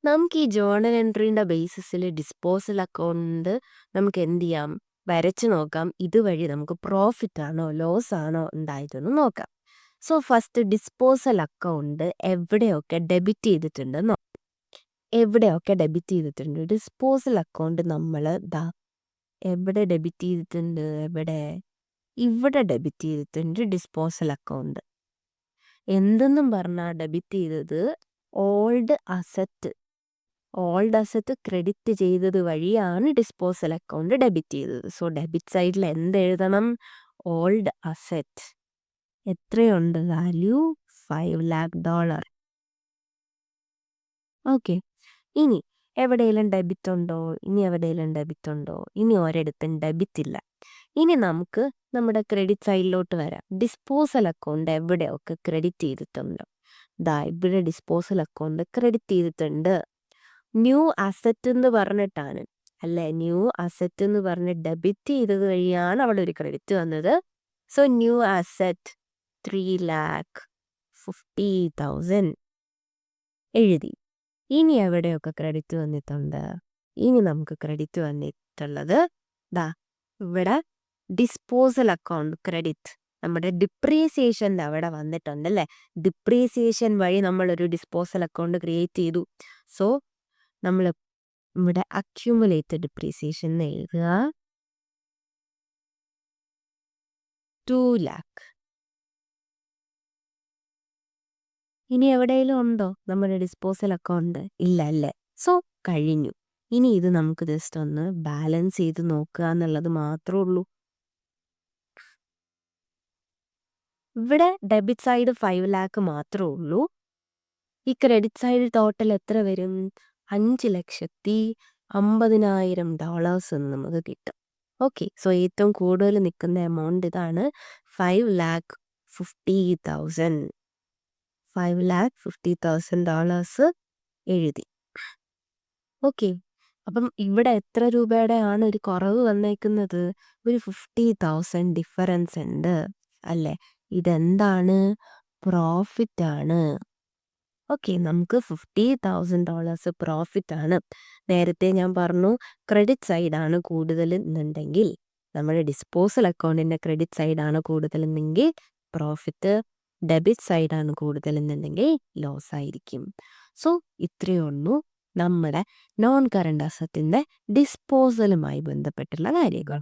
നമുക്ക് ഈ ജേർണൽ എൻട്രീൻ്റെ ബേസിസിൽ ഡിസ്പോസൽ അക്കൗണ്ട് നമുക്ക് എന്ത് ചെയ്യാം? വരച്ച് നോക്കാം. ഇതുവഴി നമുക്ക് പ്രോഫിറ്റ് ആണോ ലോസ് ആണോ ഉണ്ടായതെന്ന് നോക്കാം. സോ ഫസ്റ്റ് ഡിസ്പോസൽ അക്കൗണ്ട് എവിടെയൊക്കെ ഡെബിറ്റ് ചെയ്തിട്ടുണ്ടെന്നോ? ഡിസ്പോസൽ അക്കൗണ്ട് നമ്മൾ എവിടെ ഡെബിറ്റ് ചെയ്തിട്ടുണ്ട്? ഇവിടെ ഡെബിറ്റ് ചെയ്തിട്ടുണ്ട് ഡിസ്പോസൽ അക്കൗണ്ട്. എന്തെന്നും പറഞ്ഞാൽ ഡെബിറ്റ് ചെയ്തത് ഓൾഡ് അസറ്റ് ക്രെഡിറ്റ് ചെയ്തത് വഴിയാണ് ഡിസ്പോസൽ അക്കൗണ്ട് ഡെബിറ്റ് ചെയ്തത്. സോ ഡെബിറ്റ് സൈഡിൽ എന്തെഴുതണം? Old asset. എത്രയുണ്ട് വാല്യൂ? $5 lakh. ഓക്കെ. ഇനി എവിടെയെങ്കിലും ഡെബിറ്റ് ഉണ്ടോ? ഇനി ഒരിടത്തും ഡെബിറ്റ് ഇല്ല. ഇനി നമുക്ക് നമ്മുടെ ക്രെഡിറ്റ് സൈഡിലോട്ട് വരാം. ഡിസ്പോസൽ അക്കൗണ്ട് എവിടെയൊക്കെ ക്രെഡിറ്റ് ചെയ്തിട്ടുണ്ടോ? ഇവിടെ ഡിസ്പോസൽ അക്കൗണ്ട് ക്രെഡിറ്റ് ചെയ്തിട്ടുണ്ട്. ന്യൂ അസറ്റ് എന്ന് പറഞ്ഞിട്ടാണ് അല്ലേ? ന്യൂ അസറ്റ് എന്ന് പറഞ്ഞ് ഡെബിറ്റ് ചെയ്തത് വഴിയാണ് അവിടെ ഒരു ക്രെഡിറ്റ് വന്നത്. സോ ന്യൂ അസറ്റ് $3,50,000 എഴുതി. ഇനി എവിടെയൊക്കെ ക്രെഡിറ്റ് വന്നിട്ടുണ്ട്? ഇനി നമുക്ക് ക്രെഡിറ്റ് വന്നിട്ടുള്ളത് ഇവിടെ ഡിസ്പോസൽ അക്കൗണ്ട് ക്രെഡിറ്റ്, നമ്മുടെ ഡിപ്രീസിയേഷൻ്റെ അവിടെ വന്നിട്ടുണ്ട് അല്ലേ? ഡിപ്രീസിയേഷൻ വഴി നമ്മളൊരു ഡിസ്പോസൽ അക്കൗണ്ട് ക്രിയേറ്റ് ചെയ്തു. സോ നമ്മൾ ഇവിടെ അക്യുമുലേറ്റഡ് ഡിപ്രീസിയേഷൻ എന്ന് എഴുതുക. 2 lakh. ഇനി എവിടെയെങ്കിലും ഉണ്ടോ നമ്മുടെ ഡിസ്പോസൽ അക്കൗണ്ട്? ഇല്ല അല്ലേ? സോ കഴിഞ്ഞു. ഇനി ഇത് നമുക്ക് ജസ്റ്റ് ഒന്ന് ബാലൻസ് ചെയ്ത് നോക്കുക എന്നുള്ളത് മാത്രമേ ഉള്ളൂ. ഇവിടെ ഡെബിറ്റ് സൈഡ് 5 lakh മാത്രമേ ഉള്ളൂ. ഈ ക്രെഡിറ്റ് സൈഡ് ടോട്ടൽ എത്ര വരും? $5,50,000 നമുക്ക് കിട്ടും. ഓക്കെ. സോ ഏറ്റവും കൂടുതൽ നിൽക്കുന്ന എമൗണ്ട് ഇതാണ്, $5,50,000. $5,50,000 എഴുതി. ഓക്കെ. അപ്പം ഇവിടെ എത്ര രൂപയുടെ ആണ് ഒരു കുറവ് വന്നേക്കുന്നത്? ഒരു 50,000 ഡിഫറൻസ് ഉണ്ട് അല്ലേ? ഇതെന്താണ്? പ്രോഫിറ്റ് ആണ്. ഓക്കെ. നമുക്ക് $50,000 പ്രോഫിറ്റ് ആണ്. നേരത്തെ ഞാൻ പറഞ്ഞു ക്രെഡിറ്റ് സൈഡാണ് കൂടുതൽ എന്നുണ്ടെങ്കിൽ, നമ്മുടെ ഡിസ്പോസൽ അക്കൗണ്ടിൻ്റെ ക്രെഡിറ്റ് സൈഡാണ് കൂടുതലെന്നെങ്കിൽ പ്രോഫിറ്റ്, ഡെബിറ്റ് സൈഡാണ് കൂടുതലെന്നുണ്ടെങ്കിൽ ലോസ് ആയിരിക്കും. സോ ഇത്രയേ ഉള്ളൂ നമ്മുടെ നോൺ കറണ്ട് അസറ്റിൻ്റെ ഡിസ്പോസലുമായി ബന്ധപ്പെട്ടുള്ള കാര്യങ്ങൾ.